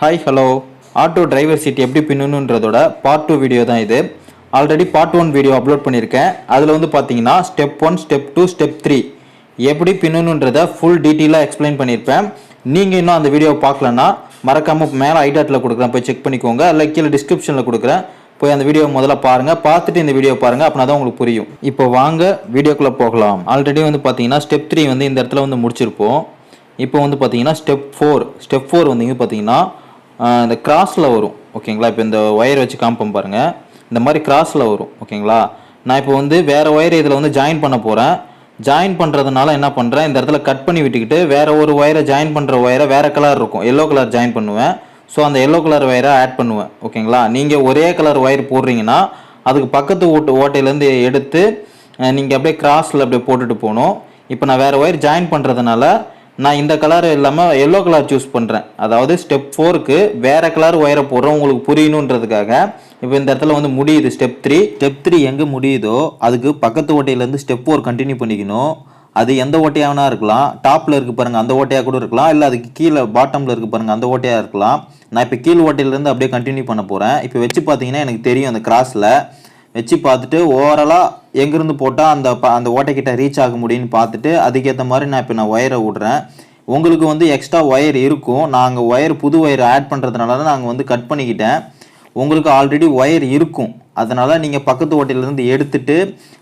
Hi hello auto driver seat எப்படி பின்னணுன்றதோட part 2 video தான் இது. ஆல்ரெடி பார்ட் 1 வீடியோ அப்லோட் பண்ணியிருக்கேன். அதில் வந்து பார்த்தீங்கன்னா ஸ்டெப் 1, ஸ்டெப் 2, ஸ்டெப் 3 எப்படி பின்னணுன்றதை ஃபுல் டீட்டெயிலாக எக்ஸ்பிளைன் பண்ணியிருப்பேன். நீங்கள் இன்னும் அந்த வீடியோ பார்க்கலன்னா மறக்காமல் மேலே ஐடாட்டில் கொடுக்குறேன், போய் செக் பண்ணிக்கோங்க. இல்லை கீழே டிஸ்கிரிப்ஷனில் கொடுக்குறேன், போய் அந்த வீடியோ முதல்ல பாருங்கள். பார்த்துட்டு இந்த வீடியோ பாருங்கள், அப்படின்னா தான் உங்களுக்கு புரியும். இப்போ வாங்க வீடியோக்குள்ளே போகலாம். ஆல்ரெடி வந்து பார்த்தீங்கன்னா ஸ்டெப் 3 வந்து இந்த இடத்துல வந்து முடிச்சிருப்போம். இப்போ வந்து பார்த்தீங்கன்னா ஸ்டெப் 4 வந்து பார்த்தீங்கன்னா இந்த கிராஸில் வரும். ஓகேங்களா, இப்போ இந்த ஒயர் வச்சு காம்பம் பாருங்கள், இந்த மாதிரி கிராஸில் வரும். ஓகேங்களா, நான் இப்போ வந்து வேறு ஒயர் இதில் வந்து ஜாயின் பண்ண போகிறேன். ஜாயின் பண்ணுறதுனால என்ன பண்ணுறேன், இந்த இடத்துல கட் பண்ணி விட்டுக்கிட்டு வேறு ஒரு ஒயரை ஜாயின் பண்ணுற ஒயரை வேறு கலர் இருக்கும், எல்லோ கலர் ஜாயின் பண்ணுவேன். ஸோ அந்த எல்லோ கலர் ஒயரை ஆட் பண்ணுவேன். ஓகேங்களா, நீங்கள் ஒரே கலர் ஒயர் போடுறீங்கன்னா அதுக்கு பக்கத்து ஓட்டையிலேருந்து எடுத்து நீங்கள் அப்படியே கிராஸில் அப்படியே போட்டுட்டு போகணும். இப்போ நான் வேறு ஒயர் ஜாயின் பண்ணுறதுனால நான் இந்த கலர் இல்லாமல் எல்லோ கலர் சூஸ் பண்ணுறேன். அதாவது ஸ்டெப் 4க்கு வேறு கலர் ஒயரை போடுறோம், உங்களுக்கு புரியணுன்றதுக்காக. இப்போ இந்த இடத்துல வந்து முடியுது ஸ்டெப் 3 எங்கே முடியுதோ அதுக்கு பக்கத்து ஓட்டையிலேருந்து ஸ்டெப் 4 கண்டினியூ பண்ணிக்கணும். அது எந்த ஓட்டையாகனா இருக்கலாம், டாப்பில் இருக்குது பாருங்கள் அந்த ஓட்டையாக கூட இருக்கலாம், இல்லை அதுக்கு கீழே பாட்டமில் இருக்குது பாருங்கள் அந்த ஓட்டையாக இருக்கலாம். நான் இப்போ கீழ் ஓட்டையிலேருந்து அப்படியே கண்டினியூ பண்ண போகிறேன். இப்போ வச்சு பார்த்தீங்கன்னா எனக்கு தெரியும், அந்த கிராஸில் வச்சு பார்த்துட்டு ஓவராலாக எங்கேருந்து போட்டால் அந்த ஓட்டைக்கிட்ட ரீச் ஆக முடியும்னு பார்த்துட்டு அதுக்கேற்ற மாதிரி நான் ஒயரை விடுறேன். உங்களுக்கு வந்து எக்ஸ்ட்ரா ஒயர் இருக்கும், நாங்கள் புது ஒயர் ஆட் பண்ணுறதுனால நாங்கள் வந்து கட் பண்ணிக்கிட்டேன். உங்களுக்கு ஆல்ரெடி ஒயர் இருக்கும், அதனால் நீங்கள் பக்கத்து ஓட்டையிலேருந்து எடுத்துட்டு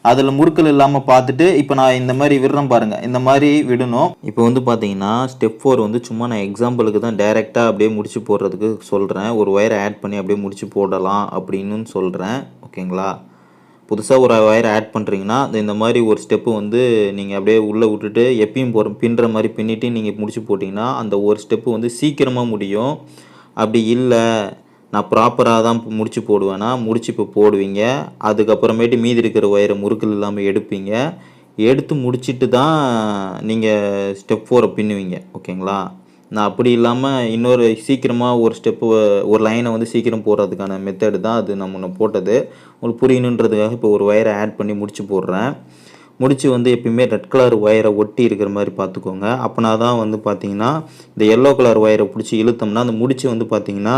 அதில் முறுக்கல் இல்லாமல் பார்த்துட்டு இப்போ நான் இந்த மாதிரி விடுறேன் பாருங்கள், இந்த மாதிரி விடணும். இப்போ வந்து பார்த்தீங்கன்னா ஸ்டெப் 4 வந்து சும்மா நான் எக்ஸாம்பிளுக்கு தான் டைரெக்டாக அப்படியே முடிச்சு போடுறதுக்கு சொல்கிறேன். ஒரு ஒயரை ஆட் பண்ணி அப்படியே முடிச்சு போடலாம் அப்படின்னு சொல்கிறேன். ஓகேங்களா, புதுசாக ஒரு ஒயர் ஆட் பண்ணுறீங்கன்னா இந்த மாதிரி ஒரு ஸ்டெப்பு வந்து நீங்கள் அப்படியே உள்ளே விட்டுட்டு எப்பயும் பின்னுற மாதிரி பின்னிட்டு நீங்கள் முடிச்சு போட்டிங்கன்னா அந்த ஒரு ஸ்டெப்பு வந்து சீக்கிரமாக முடியும். அப்படி இல்லை நான் ப்ராப்பராக தான் முடிச்சு போடுவேன்னா முடிச்சு இப்போ போடுவீங்க, அதுக்கப்புறமேட்டு மீதி இருக்கிற ஒயரை முறுக்கல் இல்லாமல் எடுப்பீங்க, எடுத்து முடிச்சுட்டு தான் நீங்கள் ஸ்டெப் 4 பின்னுவீங்க. ஓகேங்களா, நான் அப்படி இல்லாமல் இன்னொரு சீக்கிரமாக ஒரு ஸ்டெப்பு ஒரு லைனை வந்து சீக்கிரம் போடுறதுக்கான மெத்தடு தான் அது நான் முன்ன போட்டது. உங்களுக்கு புரியணுன்றதுக்காக இப்போ ஒரு ஒயரை ஆட் பண்ணி முடிச்சு போடுறேன். முடிச்சு வந்து எப்பயுமே ரெட் கலர் ஒயரை ஒட்டி இருக்கிற மாதிரி பார்த்துக்கோங்க. அப்போனா தான் வந்து பார்த்தீங்கன்னா இந்த எல்லோ கலர் ஒயரை பிடிச்சி இழுத்தோம்னா அந்த முடிச்சு வந்து பார்த்தீங்கன்னா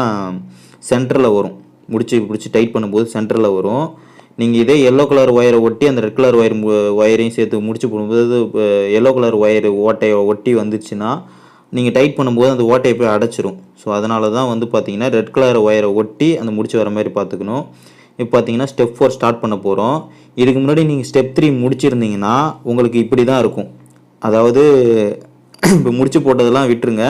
சென்டரில் வரும். பிடிச்சி டைட் பண்ணும்போது சென்டரில் வரும். நீங்கள் இதே எல்லோ கலர் ஒயரை ஒட்டி அந்த ரெட் கலர் ஒயரையும் சேர்த்து முடிச்சு போடும்போது எல்லோ கலர் ஓட்டையை ஒட்டி வந்துச்சுன்னா நீங்கள் டைட் பண்ணும்போது அந்த ஓட்டையை போய் அடைச்சிரும். ஸோ அதனால தான் வந்து பார்த்தீங்கன்னா ரெட் கலர் ஒயரை ஒட்டி அந்த முடிச்சு வர மாதிரி பார்த்துக்கணும். இப்போ பார்த்தீங்கன்னா ஸ்டெப் 4 ஸ்டார்ட் பண்ண போகிறோம். இதுக்கு முன்னாடி நீங்கள் ஸ்டெப் 3 முடிச்சிருந்தீங்கன்னா உங்களுக்கு இப்படி தான் இருக்கும். அதாவது இப்போ முடிச்சு போட்டதெல்லாம் விட்டுருங்க,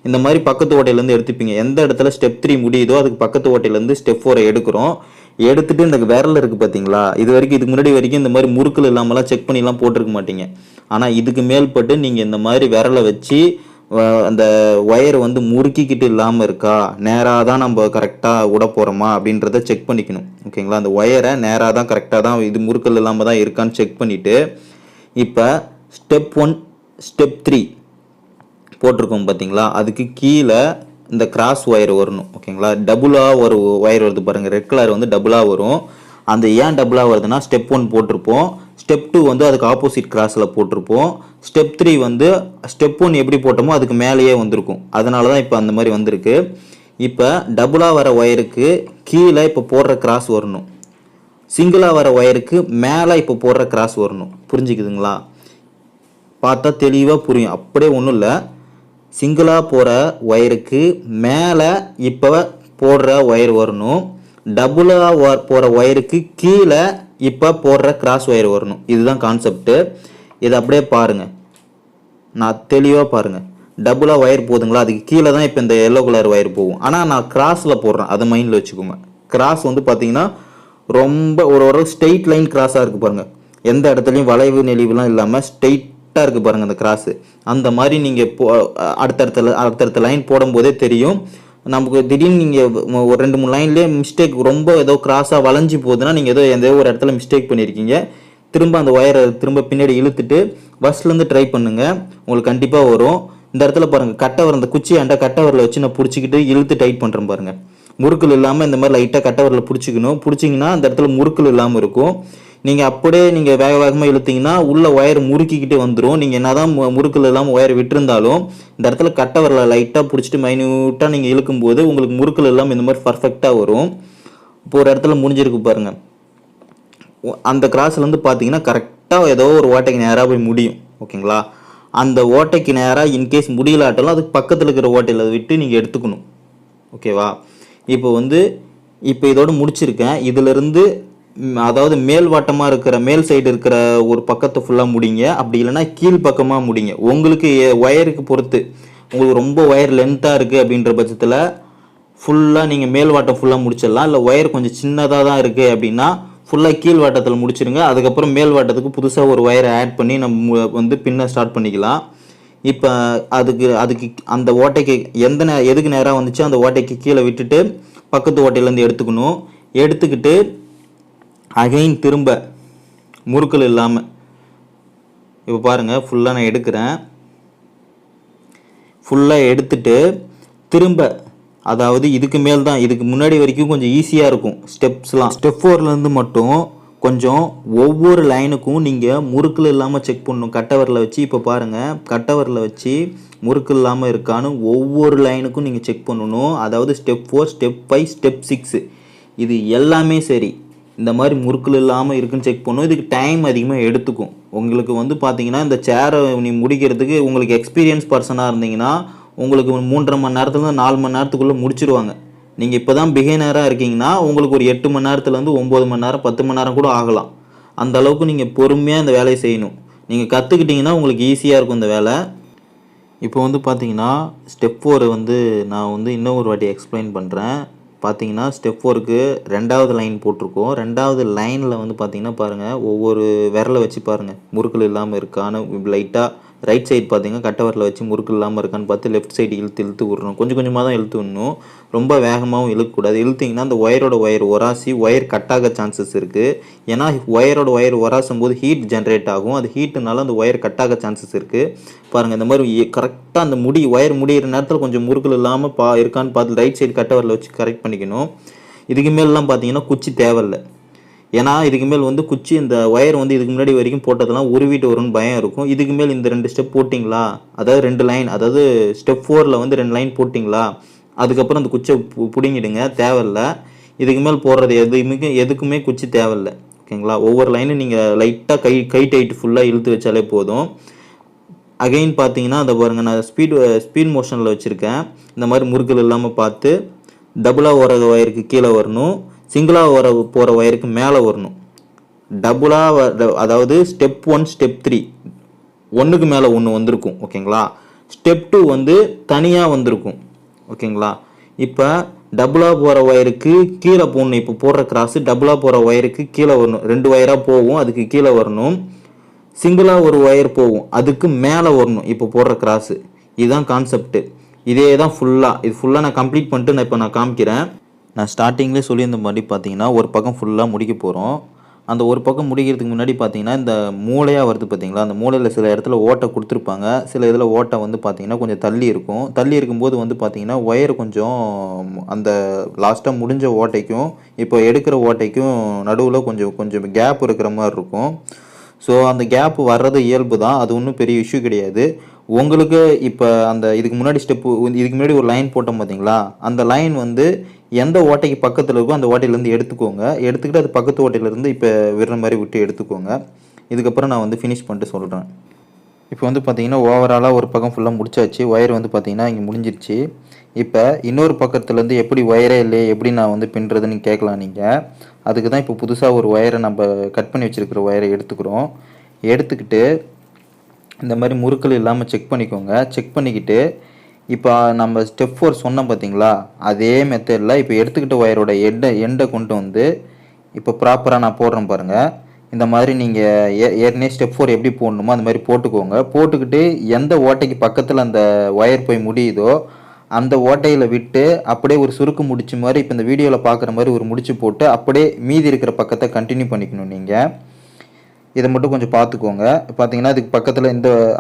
இந்த மாதிரி பக்கத்து ஓட்டையிலேருந்து எடுத்துப்பீங்க. எந்த இடத்துல ஸ்டெப் 3 முடியுதோ அதுக்கு பக்கத்து ஓட்டையிலேருந்து ஸ்டெப் 4 எடுக்கிறோம். எடுத்துகிட்டு இந்த விரல் இருக்குது பார்த்தீங்களா, இதுக்கு முன்னாடி வரைக்கும் இந்த மாதிரி முறுக்கல் இல்லாமலாம் செக் பண்ணிலாம் போட்டிருக்க மாட்டீங்க. ஆனால் இதுக்கு மேல்பட்டு நீங்கள் இந்த மாதிரி விரலை வச்சு அந்த ஒயர் வந்து முறுக்கிக்கிட்டு இல்லாமல் இருக்கா, நேராக தான் நம்ம கரெக்டாக விட போகிறோமா அப்படின்றத செக் பண்ணிக்கணும். ஓகேங்களா, அந்த ஒயரை நேராக தான் கரெக்டாக தான் இது முறுக்கல் இல்லாமல் தான் இருக்கான்னு செக் பண்ணிவிட்டு இப்போ ஸ்டெப் 1 ஸ்டெப் 3 போட்டிருக்கோம் பார்த்தீங்களா, அதுக்கு கீழே இந்த கிராஸ் ஒயர் வரணும். ஓகேங்களா, டபுளாக ஒரு ஒயர் வருது பாருங்கள், ரெட் கலர் வந்து டபுளாக வரும். அந்த ஏன் டபுளாக வருதுன்னா ஸ்டெப் 1 போட்டிருப்போம், ஸ்டெப் 2 வந்து அதுக்கு ஆப்போசிட் கிராஸில் போட்டிருப்போம், ஸ்டெப் 3 வந்து ஸ்டெப் 1 எப்படி போட்டோமோ அதுக்கு மேலேயே வந்திருக்கும். அதனால தான் இப்போ அந்த மாதிரி வந்திருக்கு. இப்போ டபுளாக வர ஒயருக்கு கீழே இப்போ போடுற கிராஸ் வரணும், சிங்கிளாக வர ஒயருக்கு மேலே இப்போ போடுற கிராஸ் வரணும். புரிஞ்சுக்குதுங்களா, பார்த்தா தெளிவாக புரியும். அப்படியே ஒன்றும் இல்லை, சிங்கிளாக போகிற ஒயருக்கு மேலே இப்போ போடுற ஒயர் வரணும், டபுளாக போகிற ஒயருக்கு கீழே இப்போ போடுற கிராஸ் ஒயர் வரணும். இதுதான் கான்செப்ட்டு. இதை அப்படியே பாருங்கள், நான் தெளிவாக பாருங்கள். டபுளாக ஒயர் போதுங்களா, அதுக்கு கீழே தான் இப்போ இந்த எல்லோ கலர் ஒயர் போகும். ஆனால் நான் கிராஸில் போடுறேன், அதை மைண்டில் வச்சுக்கோங்க. கிராஸ் வந்து பார்த்தீங்கன்னா ரொம்ப ஒரு ஸ்ட்ரெயிட் லைன் கிராஸாக இருக்குது பாருங்கள், எந்த இடத்துலையும் வளைவு நெளிவுலாம் இல்லாமல் ஸ்ட்ரெயிட்டாக இருக்குது பாருங்கள் அந்த கிராஸு. அந்த மாதிரி நீங்கள் அடுத்தடுத்த லைன் போடும்போதே தெரியும் நமக்கு. திடீர்னு நீங்கள் ஒரு 2-3 லைன்லேயே மிஸ்டேக், ரொம்ப ஏதோ கிராஸாக வளைஞ்சி போகுதுன்னா நீங்கள் எந்த ஒரு இடத்துல மிஸ்டேக் பண்ணியிருக்கீங்க. திரும்ப அந்த ஒயரை திரும்ப பின்னாடி இழுத்துட்டு ஃபர்ஸ்ட்லேருந்து ட்ரை பண்ணுங்கள், உங்களுக்கு கண்டிப்பாக வரும். இந்த இடத்துல பாருங்கள், கட்டவர் அந்த குச்சியாண்ட கட்டவரில் வச்சு நான் பிடிச்சிக்கிட்டு இழுத்து டைட் பண்ணுறேன் பாருங்கள். முறுக்கல் இல்லாமல் இந்த மாதிரி லைட்டாக கட்டவரில் பிடிச்சிக்கணும். பிடிச்சிங்கன்னா அந்த இடத்துல முறுக்கல் இல்லாமல் இருக்கும். நீங்கள் அப்படியே நீங்கள் வேக வேகமாக இழுத்தீங்கன்னா உள்ள ஒயர் முறுக்கிக்கிட்டே வந்துடும். நீங்கள் என்னதான் முறுக்கில் இல்லாமல் ஒயர் விட்டுருந்தாலும் இந்த இடத்துல கட்டை வரல லைட்டாக பிடிச்சிட்டு மைன்யூட்டாக நீங்கள் இழுக்கும்போது உங்களுக்கு முறுக்கில் இல்லாமல் இந்த மாதிரி பர்ஃபெக்டாக வரும். இப்போ ஒரு இடத்துல முடிஞ்சிருக்கு பாருங்கள். அந்த கிராஸ்லேருந்து பார்த்தீங்கன்னா கரெக்டாக ஏதோ ஒரு ஓட்டைக்கு நேராக போய் முடியும். ஓகேங்களா? அந்த ஓட்டைக்கு நேராக இன்கேஸ் முடியலாட்டாலும் அதுக்கு பக்கத்தில் இருக்கிற ஓட்டையில் விட்டு நீங்கள் எடுத்துக்கணும். ஓகேவா? இப்போ இதோடு முடிச்சிருக்கேன். இதிலிருந்து அதாவது மேல் வாட்டமாக இருக்கிற மேல் சைடு இருக்கிற ஒரு பக்கத்தை ஃபுல்லாக முடிங்க. அப்படி இல்லைன்னா கீழ் பக்கமாக முடிங்க. உங்களுக்கு ஒயருக்கு பொறுத்து உங்களுக்கு ரொம்ப ஒயர் லென்த்தாக இருக்குது அப்படின்ற பட்சத்தில் ஃபுல்லாக நீங்கள் மேல் வாட்டம் ஃபுல்லாக முடிச்சிடலாம். இல்லை ஒயர் கொஞ்சம் சின்னதாக தான் இருக்குது அப்படின்னா ஃபுல்லாக கீழ் வாட்டத்தில் முடிச்சிருங்க. அதுக்கப்புறம் மேல் வாட்டத்துக்கு புதுசாக ஒரு ஒயரை ஆட் பண்ணி நம்ம பின்ன ஸ்டார்ட் பண்ணிக்கலாம். இப்போ அதுக்கு அந்த ஓட்டைக்கு எதுக்கு நேராக வந்துச்சோ அந்த ஓட்டைக்கு கீழே விட்டுட்டு பக்கத்து ஓட்டையிலேருந்து எடுத்துக்கிட்டு அகைன் திரும்ப முறுக்கல் இல்லாமல் இப்போ பாருங்கள் ஃபுல்லாக நான் எடுக்கிறேன். ஃபுல்லாக எடுத்துட்டு திரும்ப அதாவது இதுக்கு மேல் தான் இதுக்கு முன்னாடி வரைக்கும் கொஞ்சம் ஈஸியாக இருக்கும் ஸ்டெப்ஸ்லாம். ஸ்டெப் 4லேருந்து மட்டும் கொஞ்சம் ஒவ்வொரு லைனுக்கும் நீங்கள் முறுக்கில் இல்லாமல் செக் பண்ணணும் கட்டவரில் வச்சு. இப்போ பாருங்கள் கட்டவரில் வச்சு முறுக்கு இல்லாமல் இருக்கான்னு ஒவ்வொரு லைனுக்கும் நீங்கள் செக் பண்ணணும். அதாவது ஸ்டெப் 4, ஸ்டெப் 5, ஸ்டெப் 6 இது எல்லாமே சரி இந்த மாதிரி முறுக்கில் இல்லாமல் இருக்குன்னு செக் பண்ணணும். இதுக்கு டைம் அதிகமாக எடுத்துக்கும். உங்களுக்கு பார்த்தீங்கன்னா இந்த சேரை நீ முடிக்கிறதுக்கு உங்களுக்கு எக்ஸ்பீரியன்ஸ் பர்சனாக இருந்தீங்கன்னா உங்களுக்கு 3.5 மணி நேரத்துலேருந்து 4 மணி நேரத்துக்குள்ளே முடிச்சிருவாங்க. நீங்கள் இப்போ தான் பிகினராக இருக்கீங்கன்னா உங்களுக்கு ஒரு 8 மணி நேரத்துலேருந்து 9 மணி நேரம் 10 மணி நேரம் கூட ஆகலாம். அந்த அளவுக்கு நீங்கள் பொறுமையாக இந்த வேலையை செய்யணும். நீங்கள் கற்றுக்கிட்டிங்கன்னா உங்களுக்கு ஈஸியாக இருக்கும் இந்த வேலை. இப்போ பார்த்தீங்கன்னா ஸ்டெப் 4 நான் இன்னும் ஒரு வாட்டி எக்ஸ்பிளைன் பண்ணுறேன். பார்த்தீங்கன்னா ஸ்டெப் 4க்கு 2வது லைன் போட்டிருக்கோம். 2வது லைனில் பார்த்தீங்கன்னா பாருங்கள் ஒவ்வொரு விரலை வச்சு பாருங்கள் முறுக்கல் இல்லாமல் இருக்கான்னு லைட்டாக ரைட் சைடு பார்த்தீங்கன்னா கட்டை விரலை வச்சு முறுக்கு இல்லாமல் இருக்கான்னு பார்த்து லெஃப்ட் சைடு இழுத்து விடணும். கொஞ்சம் கொஞ்சமாக தான் இழுத்து விடணும். ரொம்ப வேகமாகவும் இழுக்கக்கூடாது. இழுத்திங்கன்னா அந்த ஒயர் உராசி ஒயர் கட்டாக சான்சஸ் இருக்குது. ஏன்னா ஒயர் உராசும் போது ஹீட் ஜென்ரேட் ஆகும். அது ஹீட்டுனால அந்த ஒயர் கட்டாக சான்சஸ் இருக்குது. பாருங்கள் இந்த மாதிரி கரெக்டாக அந்த ஒயர் முடிகிற நேரத்தில் கொஞ்சம் முறுக்கல் இல்லாமல் இருக்கான்னு பார்த்து ரைட் சைடு கட்டை விரலை வச்சு கரெக்ட் பண்ணிக்கணும். இதுக்கு மேலாம் பார்த்தீங்கன்னா குச்சி தேவையில்லை. ஏன்னா இதுக்கு மேல் குச்சி இந்த ஒயர் இதுக்கு முன்னாடி வரைக்கும் போட்டதெல்லாம் உருவிட்டு வரும்னு பயம் இருக்கும். இதுக்கு மேல் இந்த 2 ஸ்டெப் போட்டிங்களா, அதாவது 2 லைன், அதாவது ஸ்டெப் 4ல் 2 லைன் போட்டிங்களா, அதுக்கப்புறம் அந்த குச்சியை பிடிங்கிடுங்க. தேவையில்லை. இதுக்கு மேல் போடுறது எதுக்குமே குச்சி தேவையில்லை. ஓகேங்களா? ஒவ்வொரு லைனும் நீங்கள் லைட்டாக கை டைட்டு ஃபுல்லாக இழுத்து வச்சாலே போதும். அகைன் பார்த்தீங்கன்னா அதை பாருங்கள் நான் ஸ்பீட் மோஷனில் வச்சுருக்கேன். இந்த மாதிரி முறுக்கல் இல்லாமல் பார்த்து டபுளாக வர ஒயருக்கு கீழே வரணும், சிங்கிளாக போகிற ஒயருக்கு மேலே வரணும். டபுளாக அதாவது ஸ்டெப் 1 ஸ்டெப் 3 ஒன்றுக்கு மேலே ஒன்று வந்திருக்கும். ஓகேங்களா? ஸ்டெப் 2 தனியாக வந்திருக்கும். ஓகேங்களா? இப்போ டபுளாக போகிற ஒயருக்கு கீழே போடணும். இப்போ போடுற கிராஸு டபுளாக போகிற ஒயருக்கு கீழே வரணும். 2 ஒயராக போகும், அதுக்கு கீழே வரணும். சிங்கிளாக ஒரு ஒயர் போகும், அதுக்கு மேலே வரணும். இப்போ போடுற கிராஸு இதுதான் கான்செப்ட்டு. இதே தான் இது ஃபுல்லாக நான் கம்ப்ளீட் பண்ணிட்டு இப்போ நான் காமிக்கிறேன். நான் ஸ்டார்டிங்லேயே சொல்லியிருந்த மாதிரி பார்த்தீங்கன்னா ஒரு பக்கம் ஃபுல்லாக முடிக்க போகிறோம். அந்த ஒரு பக்கம் முடிக்கிறதுக்கு முன்னாடி பார்த்தீங்கன்னா இந்த மூளையாக வருது பார்த்தீங்களா, அந்த மூளையில் சில இடத்துல ஓட்டை கொடுத்துருப்பாங்க. சில இதில் ஓட்டை பார்த்தீங்கன்னா கொஞ்சம் தள்ளி இருக்கும். தள்ளி இருக்கும்போது பார்த்தீங்கன்னா ஒயர் கொஞ்சம் அந்த லாஸ்ட்டாக முடிஞ்ச ஓட்டைக்கும் இப்போ எடுக்கிற ஓட்டைக்கும் நடுவில் கொஞ்சம் கேப் இருக்கிற மாதிரி இருக்கும். ஸோ அந்த கேப் வர்றது இயல்பு தான், அது ஒன்றும் பெரிய இஷ்யூ கிடையாது. உங்களுக்கு இப்போ இதுக்கு முன்னாடி ஒரு லைன் போட்டோம் பார்த்தீங்களா, அந்த லைன் எந்த ஓட்டைக்கு பக்கத்தில் இருக்கோ அந்த ஓட்டையிலேருந்து எடுத்துக்கோங்க. எடுத்துக்கிட்டு அது பக்கத்து ஓட்டையிலேருந்து இப்போ விடுற மாதிரி விட்டு எடுத்துக்கோங்க. இதுக்கப்புறம் நான் ஃபினிஷ் பண்ணிட்டு சொல்கிறேன். இப்போ பார்த்தீங்கன்னா ஓவராலாக ஒரு பக்கம் ஃபுல்லாக முடிச்சாச்சு. ஒயர் பார்த்தீங்கன்னா இங்கே முடிஞ்சிருச்சு. இப்போ இன்னொரு பக்கத்துலேருந்து எப்படி ஒயரே இல்லையே எப்படி நான் பின்னுறதுன்னு கேட்கலாம் நீங்கள். அதுக்கு தான் இப்போ புதுசாக ஒரு ஒயரை நம்ம கட் பண்ணி வச்சுருக்கிற ஒயரை எடுத்துக்கிறோம். எடுத்துக்கிட்டு இந்த மாதிரி முறுக்கல் இல்லாமல் செக் பண்ணிக்கோங்க. செக் பண்ணிக்கிட்டு இப்போ நம்ம ஸ்டெப் 4 சொன்னோம் பார்த்தீங்களா, அதே மெத்தடில் இப்போ எடுத்துக்கிட்ட ஒயரோட எண்டை கொண்டு இப்போ ப்ராப்பராக நான் போடுறேன் பாருங்கள். இந்த மாதிரி நீங்கள் ஏற்கனவே ஸ்டெப் 4 எப்படி போடணுமோ அந்த மாதிரி போட்டுக்கோங்க. போட்டுக்கிட்டு எந்த ஓட்டைக்கு பக்கத்தில் அந்த ஒயர் போய் முடியுதோ அந்த ஓட்டையில் விட்டு அப்படியே ஒரு சுருக்கு முடிச்சு மாதிரி இப்போ இந்த வீடியோவில் பார்க்குற மாதிரி ஒரு முடிச்சு போட்டு அப்படியே மீதி இருக்கிற பக்கத்தை கண்டினியூ பண்ணிக்கணும். நீங்கள் இதை மட்டும் கொஞ்சம் பார்த்துக்கோங்க. பார்த்தீங்கன்னா அதுக்கு பக்கத்தில்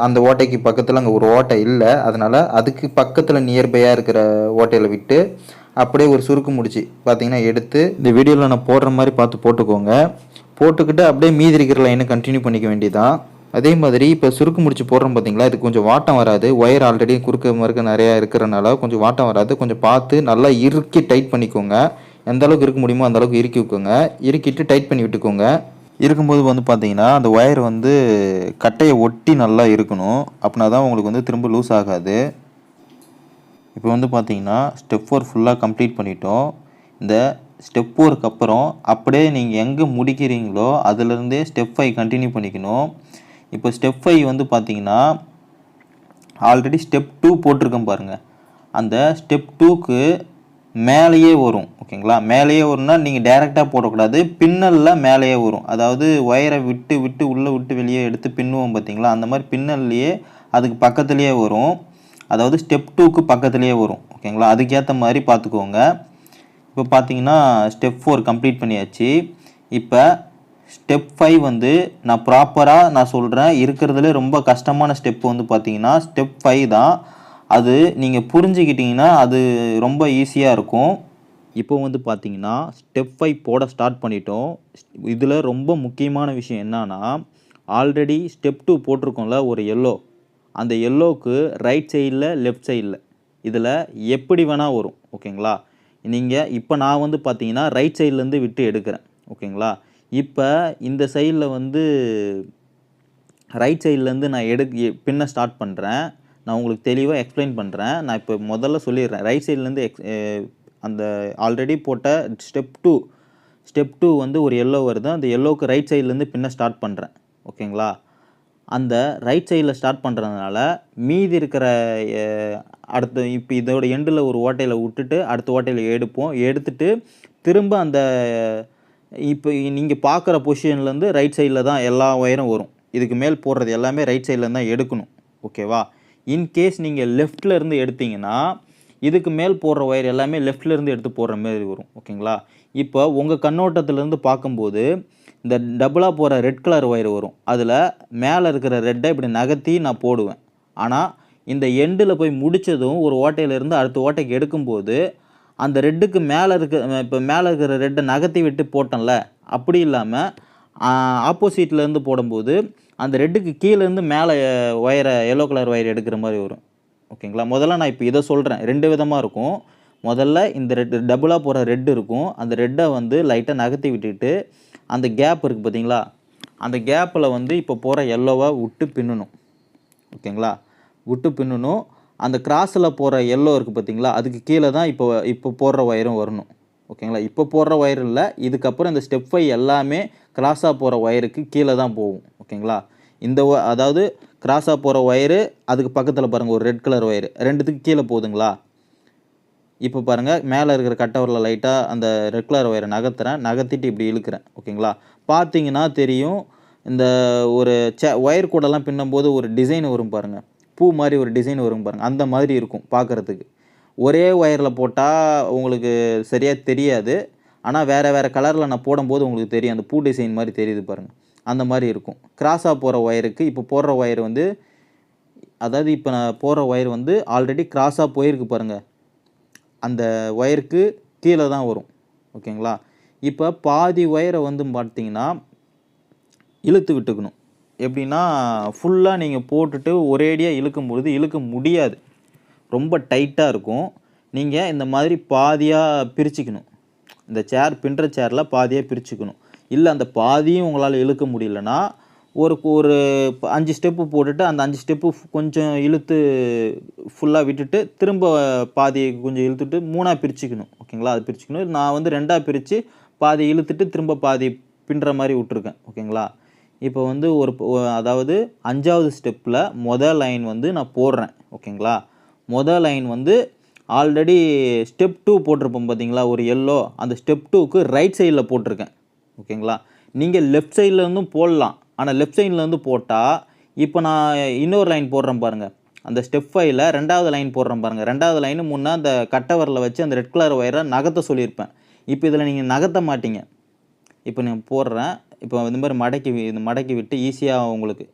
அந்த ஓட்டைக்கு பக்கத்தில் அங்கே ஒரு ஓட்டை இல்லை, அதனால் அதுக்கு பக்கத்தில் நியர்பையாக இருக்கிற ஓட்டையில் விட்டு அப்படியே ஒரு சுருக்கு முடிச்சு பார்த்தீங்கன்னா எடுத்து இந்த வீடியோவில் நான் போடுற மாதிரி பார்த்து போட்டுக்கோங்க. போட்டுக்கிட்டு அப்படியே மீதி இருக்கிற லைனை கண்டினியூ பண்ணிக்க வேண்டியதான். அதே மாதிரி இப்போ சுருக்கு முடிச்சு போடுறோம் பார்த்தீங்களா, இது கொஞ்சம் வாட்டம் வராது. ஒயர் ஆல்ரெடி குறுக்க மறுக்க நிறையா இருக்கிறனால கொஞ்சம் வாட்டம் வராது. கொஞ்சம் பார்த்து நல்லா இறுக்கி டைட் பண்ணிக்கோங்க. எந்த அளவுக்கு இருக்க முடியுமோ அந்த அளவுக்கு இறுக்கி வைக்கோங்க. இறுக்கிட்டு டைட் பண்ணி விட்டுக்கோங்க. இருக்கும்போது வந்து பார்த்தீங்கன்னா அந்த ஒயர் வந்து கட்டையை ஒட்டி நல்லா இருக்கணும். அப்படின்னா தான் உங்களுக்கு வந்து திரும்ப லூஸ் ஆகாது. இப்போ வந்து பார்த்தீங்கன்னா ஸ்டெப் 4 ஃபுல்லாக கம்ப்ளீட் பண்ணிட்டோம். இந்த ஸ்டெப் 4க்கு அப்புறம் அப்படியே நீங்கள் எங்கே முடிக்கிறீங்களோ அதுலேருந்தே ஸ்டெப் 5 கண்டினியூ பண்ணிக்கணும். இப்போ ஸ்டெப் 5 வந்து பார்த்தீங்கன்னா ஆல்ரெடி ஸ்டெப் 2 போட்டிருக்கேன் பாருங்கள். அந்த ஸ்டெப் 2க்கு மேலேயே வரும். ஓகேங்களா, மேலேயே வரும்னா நீங்கள் டைரெக்டாக போடக்கூடாது, பின்னலில் மேலேயே வரும். அதாவது ஒயரை விட்டு விட்டு உள்ளே விட்டு வெளியே எடுத்து பின்னுவோம் பார்த்தீங்களா, அந்த மாதிரி பின்னல்லையே அதுக்கு பக்கத்துலேயே வரும். அதாவது ஸ்டெப் 2க்கு பக்கத்துலேயே வரும். ஓகேங்களா, அதுக்கேற்ற மாதிரி பார்த்துக்கோங்க. இப்போ பார்த்தீங்கன்னா ஸ்டெப் 4 கம்ப்ளீட் பண்ணியாச்சு. இப்போ ஸ்டெப் 5 வந்து நான் ப்ராப்பராக நான் சொல்கிறேன், இருக்கிறதுலே ரொம்ப கஷ்டமான ஸ்டெப் வந்து பார்த்தீங்கன்னா ஸ்டெப் 5 தான். அது நீங்கள் புரிஞ்சுக்கிட்டிங்கன்னா அது ரொம்ப ஈஸியாக இருக்கும். இப்போ வந்து பார்த்தீங்கன்னா ஸ்டெப் 5 போட ஸ்டார்ட் பண்ணிட்டோம். இதில் ரொம்ப முக்கியமான விஷயம் என்னன்னா, ஆல்ரெடி ஸ்டெப் 2 போட்டிருக்கோம்ல ஒரு எல்லோ, அந்த எல்லோவுக்கு ரைட் சைடில் லெஃப்ட் சைடில் இதில் எப்படி வேணால் வரும். ஓகேங்களா, நீங்கள் இப்போ நான் வந்து பார்த்தீங்கன்னா ரைட் சைட்லேருந்து விட்டு எடுக்கிறேன். ஓகேங்களா, இப்போ இந்த சைடில் வந்து ரைட் சைட்லேருந்து நான் பின்ன ஸ்டார்ட் பண்ணுறேன். நான் உங்களுக்கு தெளிவாக எக்ஸ்பிளைன் பண்ணுறேன். நான் இப்போ முதல்ல சொல்லிடுறேன். ரைட் சைட்லேருந்து அந்த ஆல்ரெடி போட்ட ஸ்டெப் 2 வந்து ஒரு எல்லோ வருது. அந்த எல்லோவுக்கு ரைட் சைட்லேருந்து பின்ன ஸ்டார்ட் பண்ணுறேன். ஓகேங்களா, அந்த ரைட் சைடில் ஸ்டார்ட் பண்ணுறதுனால மீதி இருக்கிற அடுத்த இப்போ இதோட எண்டில் ஒரு ஓட்டையில் விட்டுட்டு அடுத்த ஓட்டையில் எடுத்துட்டு திரும்ப அந்த இப்போ நீங்கள் பார்க்குற பொசிஷன்லேருந்து ரைட் சைடில் தான் எல்லா ஒயரும் வரும். இதுக்கு மேல் போடுறது எல்லாமே ரைட் சைடில் தான் எடுக்கணும். ஓகேவா, இன்கேஸ் நீங்கள் லெஃப்டில் இருந்து எடுத்தீங்கன்னா இதுக்கு மேல் போடுற ஒயர் எல்லாமே லெஃப்டில் இருந்து எடுத்து போடுற மாதிரி வரும். ஓகேங்களா, இப்போ உங்கள் கண்ணோட்டத்திலேருந்து பார்க்கும்போது இந்த டபுளாக போகிற ரெட் கலர் ஒயர் வரும். அதில் மேலே இருக்கிற ரெட்டை இப்படி நகர்த்தி நான் போடுவேன். ஆனால் இந்த எண்டில் போய் முடித்ததும் ஒரு ஓட்டையிலேருந்து அடுத்த ஓட்டைக்கு எடுக்கும்போது அந்த ரெட்டுக்கு இப்போ மேலே இருக்கிற ரெட்டை நகர்த்தி விட்டு போட்டோம்ல, அப்படி இல்லாமல் ஆப்போசிட்லேருந்து போடும்போது அந்த ரெட்டுக்கு கீழேருந்து மேலே ஒயரை எல்லோ கலர் ஒயர் எடுக்கிற மாதிரி வரும். ஓகேங்களா, முதல்ல நான் இப்போ இதை சொல்கிறேன். 2 விதமாக இருக்கும். முதல்ல இந்த டபுளாக போகிற ரெட் இருக்கும். அந்த ரெட்டை வந்து லைட்டாக நகர்த்தி விட்டுட்டு அந்த கேப் இருக்குது பார்த்தீங்களா, அந்த கேப்பில் வந்து இப்போ போகிற எல்லோவை விட்டு பின்னணும். ஓகேங்களா, விட்டு பின்னணும். அந்த கிராஸில் போகிற எல்லோ இருக்குது பார்த்தீங்களா, அதுக்கு கீழே தான் இப்போ போடுற ஒயரும் வரணும். ஓகேங்களா, இப்போ போடுற ஒயர் இல்லை, இதுக்கப்புறம் இந்த ஸ்டெப் 5 எல்லாமே கிராஸாக போகிற ஒயருக்கு கீழே தான் போகும். ஓகேங்களா, அதாவது கிராஸாக போகிற ஒயரு அதுக்கு பக்கத்தில் பாருங்கள் ஒரு ரெட் கலர் ஒயரு, ரெண்டுத்துக்கு கீழே போகுதுங்களா. இப்போ பாருங்கள் மேலே இருக்கிற கட்டவரில் லைட்டாக அந்த ரெட் கலர் ஒயரை நகர்த்திட்டு இப்படி இழுக்கிறேன். ஓகேங்களா, பார்த்தீங்கன்னா தெரியும், இந்த ஒரு ஒயர் கூடலாம் பின்னும்போது ஒரு டிசைன் வரும் பாருங்கள், பூ மாதிரி ஒரு டிசைன் வரும் பாருங்கள், அந்த மாதிரி இருக்கும் பார்க்குறதுக்கு. ஒரே ஒயரில் போட்டால் உங்களுக்கு சரியாக தெரியாது, ஆனால் வேறு கலரில் நான் போடும்போது உங்களுக்கு தெரியும், அந்த பூ டிசைன் மாதிரி தெரியுது பாருங்கள், அந்த மாதிரி இருக்கும். கிராஸாக போகிற ஒயருக்கு இப்போ போடுற ஒயர் வந்து, அதாவது இப்போ நான் போடுற ஒயர் வந்து ஆல்ரெடி கிராஸாக போயிருக்கு பாருங்கள், அந்த ஒயருக்கு கீழே தான் வரும். ஓகேங்களா, இப்போ பாதி ஒயரை வந்து பார்த்தீங்கன்னா இழுத்து விட்டுக்கணும். எப்படின்னா ஃபுல்லாக நீங்கள் போட்டுட்டு ஒரேடியாக இழுக்க முடியாது, ரொம்ப டைட்டாக இருக்கும். நீங்கள் இந்த மாதிரி பாதியாக பிரிச்சுக்கணும். இந்த பின்னுற சேரில் பாதியாக பிரிச்சுக்கணும். இல்லை அந்த பாதியும் உங்களால் இழுக்க முடியலன்னா ஒரு 5 ஸ்டெப்பு போட்டுட்டு அந்த 5 ஸ்டெப்பு கொஞ்சம் இழுத்து ஃபுல்லாக விட்டுட்டு திரும்ப பாதி கொஞ்சம் இழுத்துட்டு 3ஆக பிரிச்சுக்கணும். ஓகேங்களா, அது பிரிச்சுக்கணும். நான் வந்து 2ஆக பிரித்து பாதி இழுத்துட்டு திரும்ப பாதி பின்னுற மாதிரி விட்டுருக்கேன். ஓகேங்களா, இப்போ வந்து அதாவது 5வது ஸ்டெப்பில் முதல் லைன் வந்து நான் போடுறேன். ஓகேங்களா, முதல் லைன் வந்து ஆல்ரெடி ஸ்டெப் 2 போட்டிருப்போம் பார்த்தீங்களா ஒரு எல்லோ, அந்த ஸ்டெப் 2க்கு ரைட் சைடில் போட்டிருக்கேன். ஓகேங்களா, நீங்கள் லெஃப்ட் சைடில் இருந்தும் போடலாம், ஆனால் லெஃப்ட் சைடில் இருந்து போட்டால் இப்போ நான் இன்னொரு லைன் போடுறேன் பாருங்கள், அந்த ஸ்டெப் 5ல் 2வது லைன் போடுறேன் பாருங்கள். 2வது லைனு முன்னே அந்த கட்டவரில் வச்சு அந்த ரெட் கலர் ஒயரை நகர்த்த சொல்லியிருப்பேன். இப்போ இதில் நீங்கள் நகர்த்த மாட்டீங்க. இப்போ நான் போடுறேன், இப்போ இந்த மாதிரி மடக்கி விட்டு ஈஸியாக உங்களுக்கு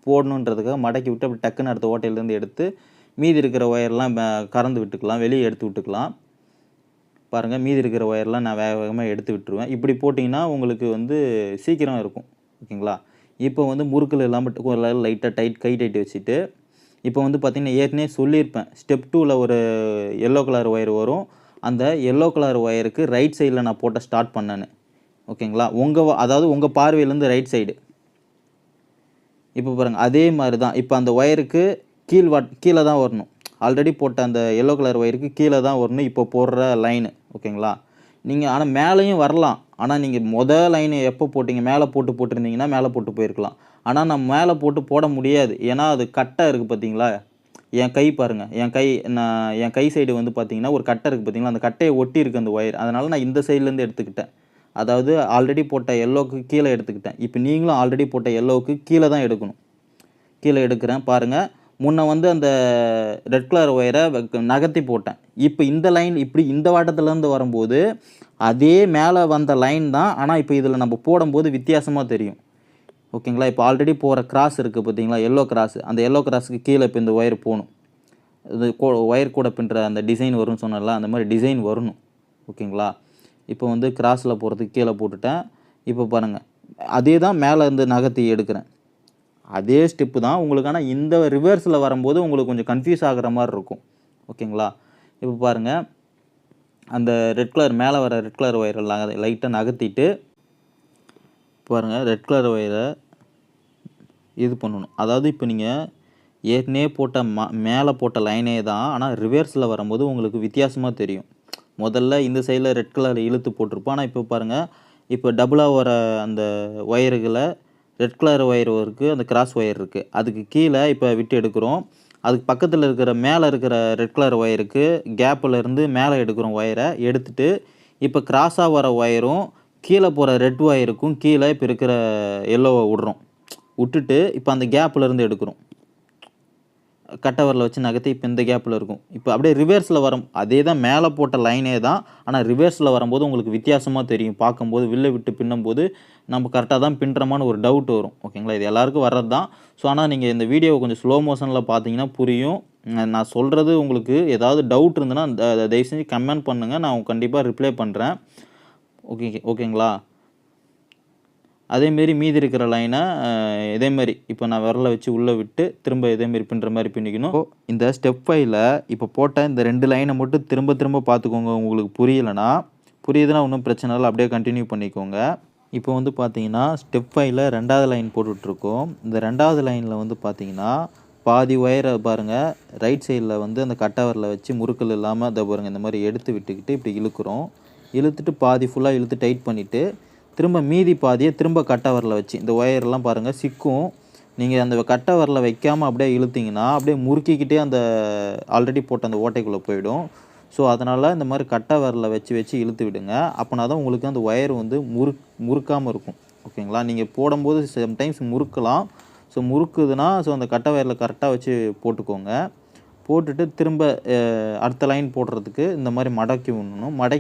போடணுன்றதுக்காக மடக்கி விட்டு அப்படி டக்குன்னு அடுத்த ஓட்டையிலேருந்து எடுத்து மீதி இருக்கிற ஒயர்லாம் கறந்து விட்டுக்கலாம், வெளியே எடுத்து விட்டுக்கலாம். பாருங்கள் மீதி இருக்கிற ஒயர்லாம் நான் வேக வேகமாக எடுத்து விட்டுருவேன். இப்படி போட்டிங்கன்னா உங்களுக்கு வந்து சீக்கிரம் இருக்கும். ஓகேங்களா? இப்போ வந்து முறுக்கல் இல்லாமல் லைட்டாக கை டைட் வச்சுட்டு, இப்போ வந்து பார்த்தீங்கன்னா ஏற்கனவே சொல்லியிருப்பேன். ஸ்டெப் 2ல ஒரு எல்லோ கலர் ஒயர் வரும். அந்த எல்லோ கலர் ஒயருக்கு ரைட் சைடில் நான் போட்ட ஸ்டார்ட் பண்ணேன்னு. ஓகேங்களா? அதாவது உங்கள் பார்வையிலேருந்து ரைட் சைடு. இப்போ பாருங்கள் அதே மாதிரி தான். இப்போ அந்த ஒயருக்கு கீழே தான் வரணும். ஆல்ரெடி போட்ட அந்த எல்லோ கலர் ஒயருக்கு கீழே தான் வரணும் இப்போ போடுற லைனு. ஓகேங்களா? நீங்கள் ஆனால் மேலேயும் வரலாம். ஆனால் நீங்கள் லைனு எப்போ போட்டிங்க மேலே போட்டிருந்தீங்கன்னா மேலே போட்டு போயிருக்கலாம். ஆனால் நான் மேலே போட முடியாது. ஏன்னா அது கட்டை இருக்குது பார்த்தீங்களா? என் கை பாருங்கள். என் கை சைடு வந்து பார்த்தீங்கன்னா ஒரு கட்டை இருக்குது பார்த்தீங்களா? அந்த கட்டையை ஒட்டி இருக்குது அந்த ஒயர். அதனால் நான் இந்த சைட்லேருந்து எடுத்துக்கிட்டேன். அதாவது ஆல்ரெடி போட்ட எல்லோவுக்கு கீழே எடுத்துக்கிட்டேன். இப்போ நீங்களும் ஆல்ரெடி போட்ட எல்லோவுக்கு கீழே தான் எடுக்கணும். கீழே எடுக்கிறேன் பாருங்கள். முன்ன வந்து அந்த ரெட் கலர் ஒயரை நகர்த்தி போட்டேன். இப்போ இந்த லைன் இப்படி இந்த வாட்டத்துலேருந்து வரும்போது அதே மேலே வந்த லைன் தான். ஆனால் இப்போ இதில் நம்ம போடும்போது வித்தியாசமாக தெரியும். ஓகேங்களா? இப்போ ஆல்ரெடி போகிற கிராஸ் இருக்குது பார்த்தீங்களா? Yellow cross. அந்த எல்லோ கிராஸுக்கு கீழே இப்போ இந்த ஒயர் போகணும். இது ஒயர் கூட பின்னுற அந்த டிசைன் வரும்னு சொன்னல, அந்த மாதிரி டிசைன் வரணும். ஓகேங்களா? இப்போ வந்து கிராஸில் போகிறதுக்கு கீழே போட்டுட்டேன். இப்போ பாருங்கள் அதே தான் மேலே இருந்து நகர்த்தி எடுக்கிறேன். அதே ஸ்டெப்பு தான் உங்களுக்கு. ஆனால் இந்த ரிவர்ஸில் வரும்போது உங்களுக்கு கொஞ்சம் கன்ஃபியூஸ் ஆகிற மாதிரி இருக்கும். ஓகேங்களா? இப்போ பாருங்கள் அந்த மேலே வர ரெட் கலர் ஒயரை லைட்டாக நகர்த்திட்டு பாருங்கள் ரெட் கலர் ஒயரை இது பண்ணணும். அதாவது இப்போ நீங்கள் ஏற்கனவே போட்ட மேலே போட்ட லைனே தான். ஆனால் ரிவர்ஸில் வரும்போது உங்களுக்கு வித்தியாசமாக தெரியும். முதல்ல இந்த சைடில் ரெட் கலர் இழுத்து போட்டிருப்போம். ஆனால் இப்போ பாருங்கள் இப்போ டபுளாக வர அந்த ஒயர்களை ரெட் கலர் ஒயர் இருக்குது, அந்த கிராஸ் ஒயர் இருக்குது. அதுக்கு கீழே இப்போ விட்டு எடுக்கிறோம். அதுக்கு பக்கத்தில் மேலே இருக்கிற ரெட் கலர் ஒயருக்கு கேப்பில் இருந்து மேலே எடுக்கிறோம் ஒயரை. எடுத்துகிட்டு இப்போ கிராஸாக வர ஒயரும் கீழே போகிற ரெட் ஒயருக்கும் கீழே இப்போ இருக்கிற எல்லோவை விட்டுட்டு இப்போ அந்த கேப்பில் இருந்து எடுக்கிறோம். கட்டவரில் வச்சு நகர்த்தி இப்போ இந்த கேப்பில் இருக்கும். இப்போ அப்படியே ரிவர்ஸில் அதே தான் மேலே போட்ட லைனே தான். ஆனால் ரிவர்ஸில் வரும்போது உங்களுக்கு வித்தியாசமாக தெரியும். பார்க்கும்போது வில்லை விட்டு பின்னும்போது நம்ம கரெக்டாக தான் பின்னுறமான ஒரு டவுட் வரும். ஓகேங்களா? இது எல்லாருக்கும் வர்றது தான். ஸோ ஆனால் நீங்கள் இந்த வீடியோவை கொஞ்சம் ஸ்லோ மோஷனில் பார்த்தீங்கன்னா புரியும். நான் சொல்கிறது உங்களுக்கு ஏதாவது டவுட் இருந்ததுன்னா தயவு செஞ்சு கமெண்ட் பண்ணுங்கள். நான் கண்டிப்பாக ரிப்ளை பண்ணுறேன். ஓகேங்களா? அதேமாரி மீதி இருக்கிற லைனை இதேமாரி இப்போ நான் விரலை வச்சு உள்ளே விட்டு திரும்ப இதேமாரி பின்னுற மாதிரி பின்னிக்கணும். இந்த ஸ்டெப் 5ல் இப்போ போட்ட இந்த 2 லைனை மட்டும் திரும்ப பார்த்துக்கோங்க. உங்களுக்கு புரியுதுன்னா ஒன்றும் பிரச்சனை இல்லை, அப்படியே கண்டினியூ பண்ணிக்கோங்க. இப்போ வந்து பார்த்தீங்கன்னா ஸ்டெப் 5ல் 2வது லைன் போட்டுட்ருக்கோம். இந்த 2வது லைனில் வந்து பார்த்தீங்கன்னா பாதி ஒயரை பாருங்கள் ரைட் சைடில் வந்து அந்த கட்டவரில் வச்சு முறுக்கல் இல்லாமல் அதை பாருங்கள் இந்த மாதிரி எடுத்து விட்டுக்கிட்டு இப்படி இழுத்துட்டு பாதி ஃபுல்லாக இழுத்து டைட் பண்ணிவிட்டு திரும்ப மீதி பாதியை திரும்ப கட்டவரில் வச்சு இந்த ஒயர்லாம் பாருங்கள் சிக்கும். நீங்கள் அந்த கட்டவரில் வைக்காமல் அப்படியே இழுத்திங்கன்னா அப்படியே முறுக்கிக்கிட்டே அந்த ஆல்ரெடி போட்ட அந்த ஓட்டைக்குள்ளே போயிடும். ஸோ அதனால் இந்த மாதிரி கட்டவரில் வச்சு இழுத்து விடுங்க. அப்போனா தான் உங்களுக்கு அந்த ஒயர் வந்து முறுக்காமல் இருக்கும். ஓகேங்களா? நீங்கள் போடும்போது சம்டைம்ஸ் முறுக்கலாம். ஸோ முறுக்குதுன்னா அந்த கட்டை ஒயரில் கரெக்டாக வச்சு போட்டுக்கோங்க. போட்டுட்டு திரும்ப அடுத்த லைன் போடுறதுக்கு இந்த மாதிரி மடக்கி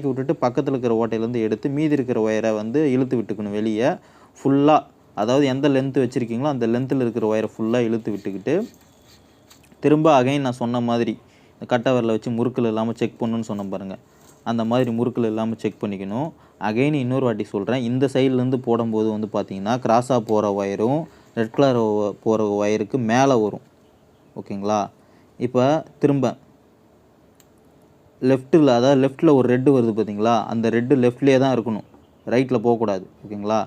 விட்டுட்டு பக்கத்தில் இருக்கிற ஓட்டையிலேருந்து எடுத்து மீதி இருக்கிற ஒயரை வந்து இழுத்து விட்டுக்கணும் வெளியே ஃபுல்லாக. அதாவது எந்த லென்த்து வச்சுருக்கீங்களோ அந்த லென்த்தில் இருக்கிற ஒயரை ஃபுல்லாக இழுத்து விட்டுக்கிட்டு திரும்ப அகைன் நான் சொன்ன மாதிரி இந்த கட்டவரில் வச்சு முறுக்கல் இல்லாமல் செக் பண்ணணுன்னு சொன்ன பாருங்கள். அந்த மாதிரி முறுக்கல் இல்லாமல் செக் பண்ணிக்கணும். அகைன் இன்னொரு வாட்டி சொல்கிறேன். இந்த சைட்லேருந்து போடும்போது வந்து பார்த்திங்கன்னா கிராஸாக போகிற ஒயரும் ரெட் கலர் போகிற ஒயருக்கு மேலே வரும். ஓகேங்களா? இப்போ திரும்ப லெஃப்ட்டில் ஒரு ரெட்டு வருது பார்த்தீங்களா? அந்த ரெட்டு லெஃப்ட்லேயே தான் இருக்கணும், ரைட்டில் போகக்கூடாது. ஓகேங்களா?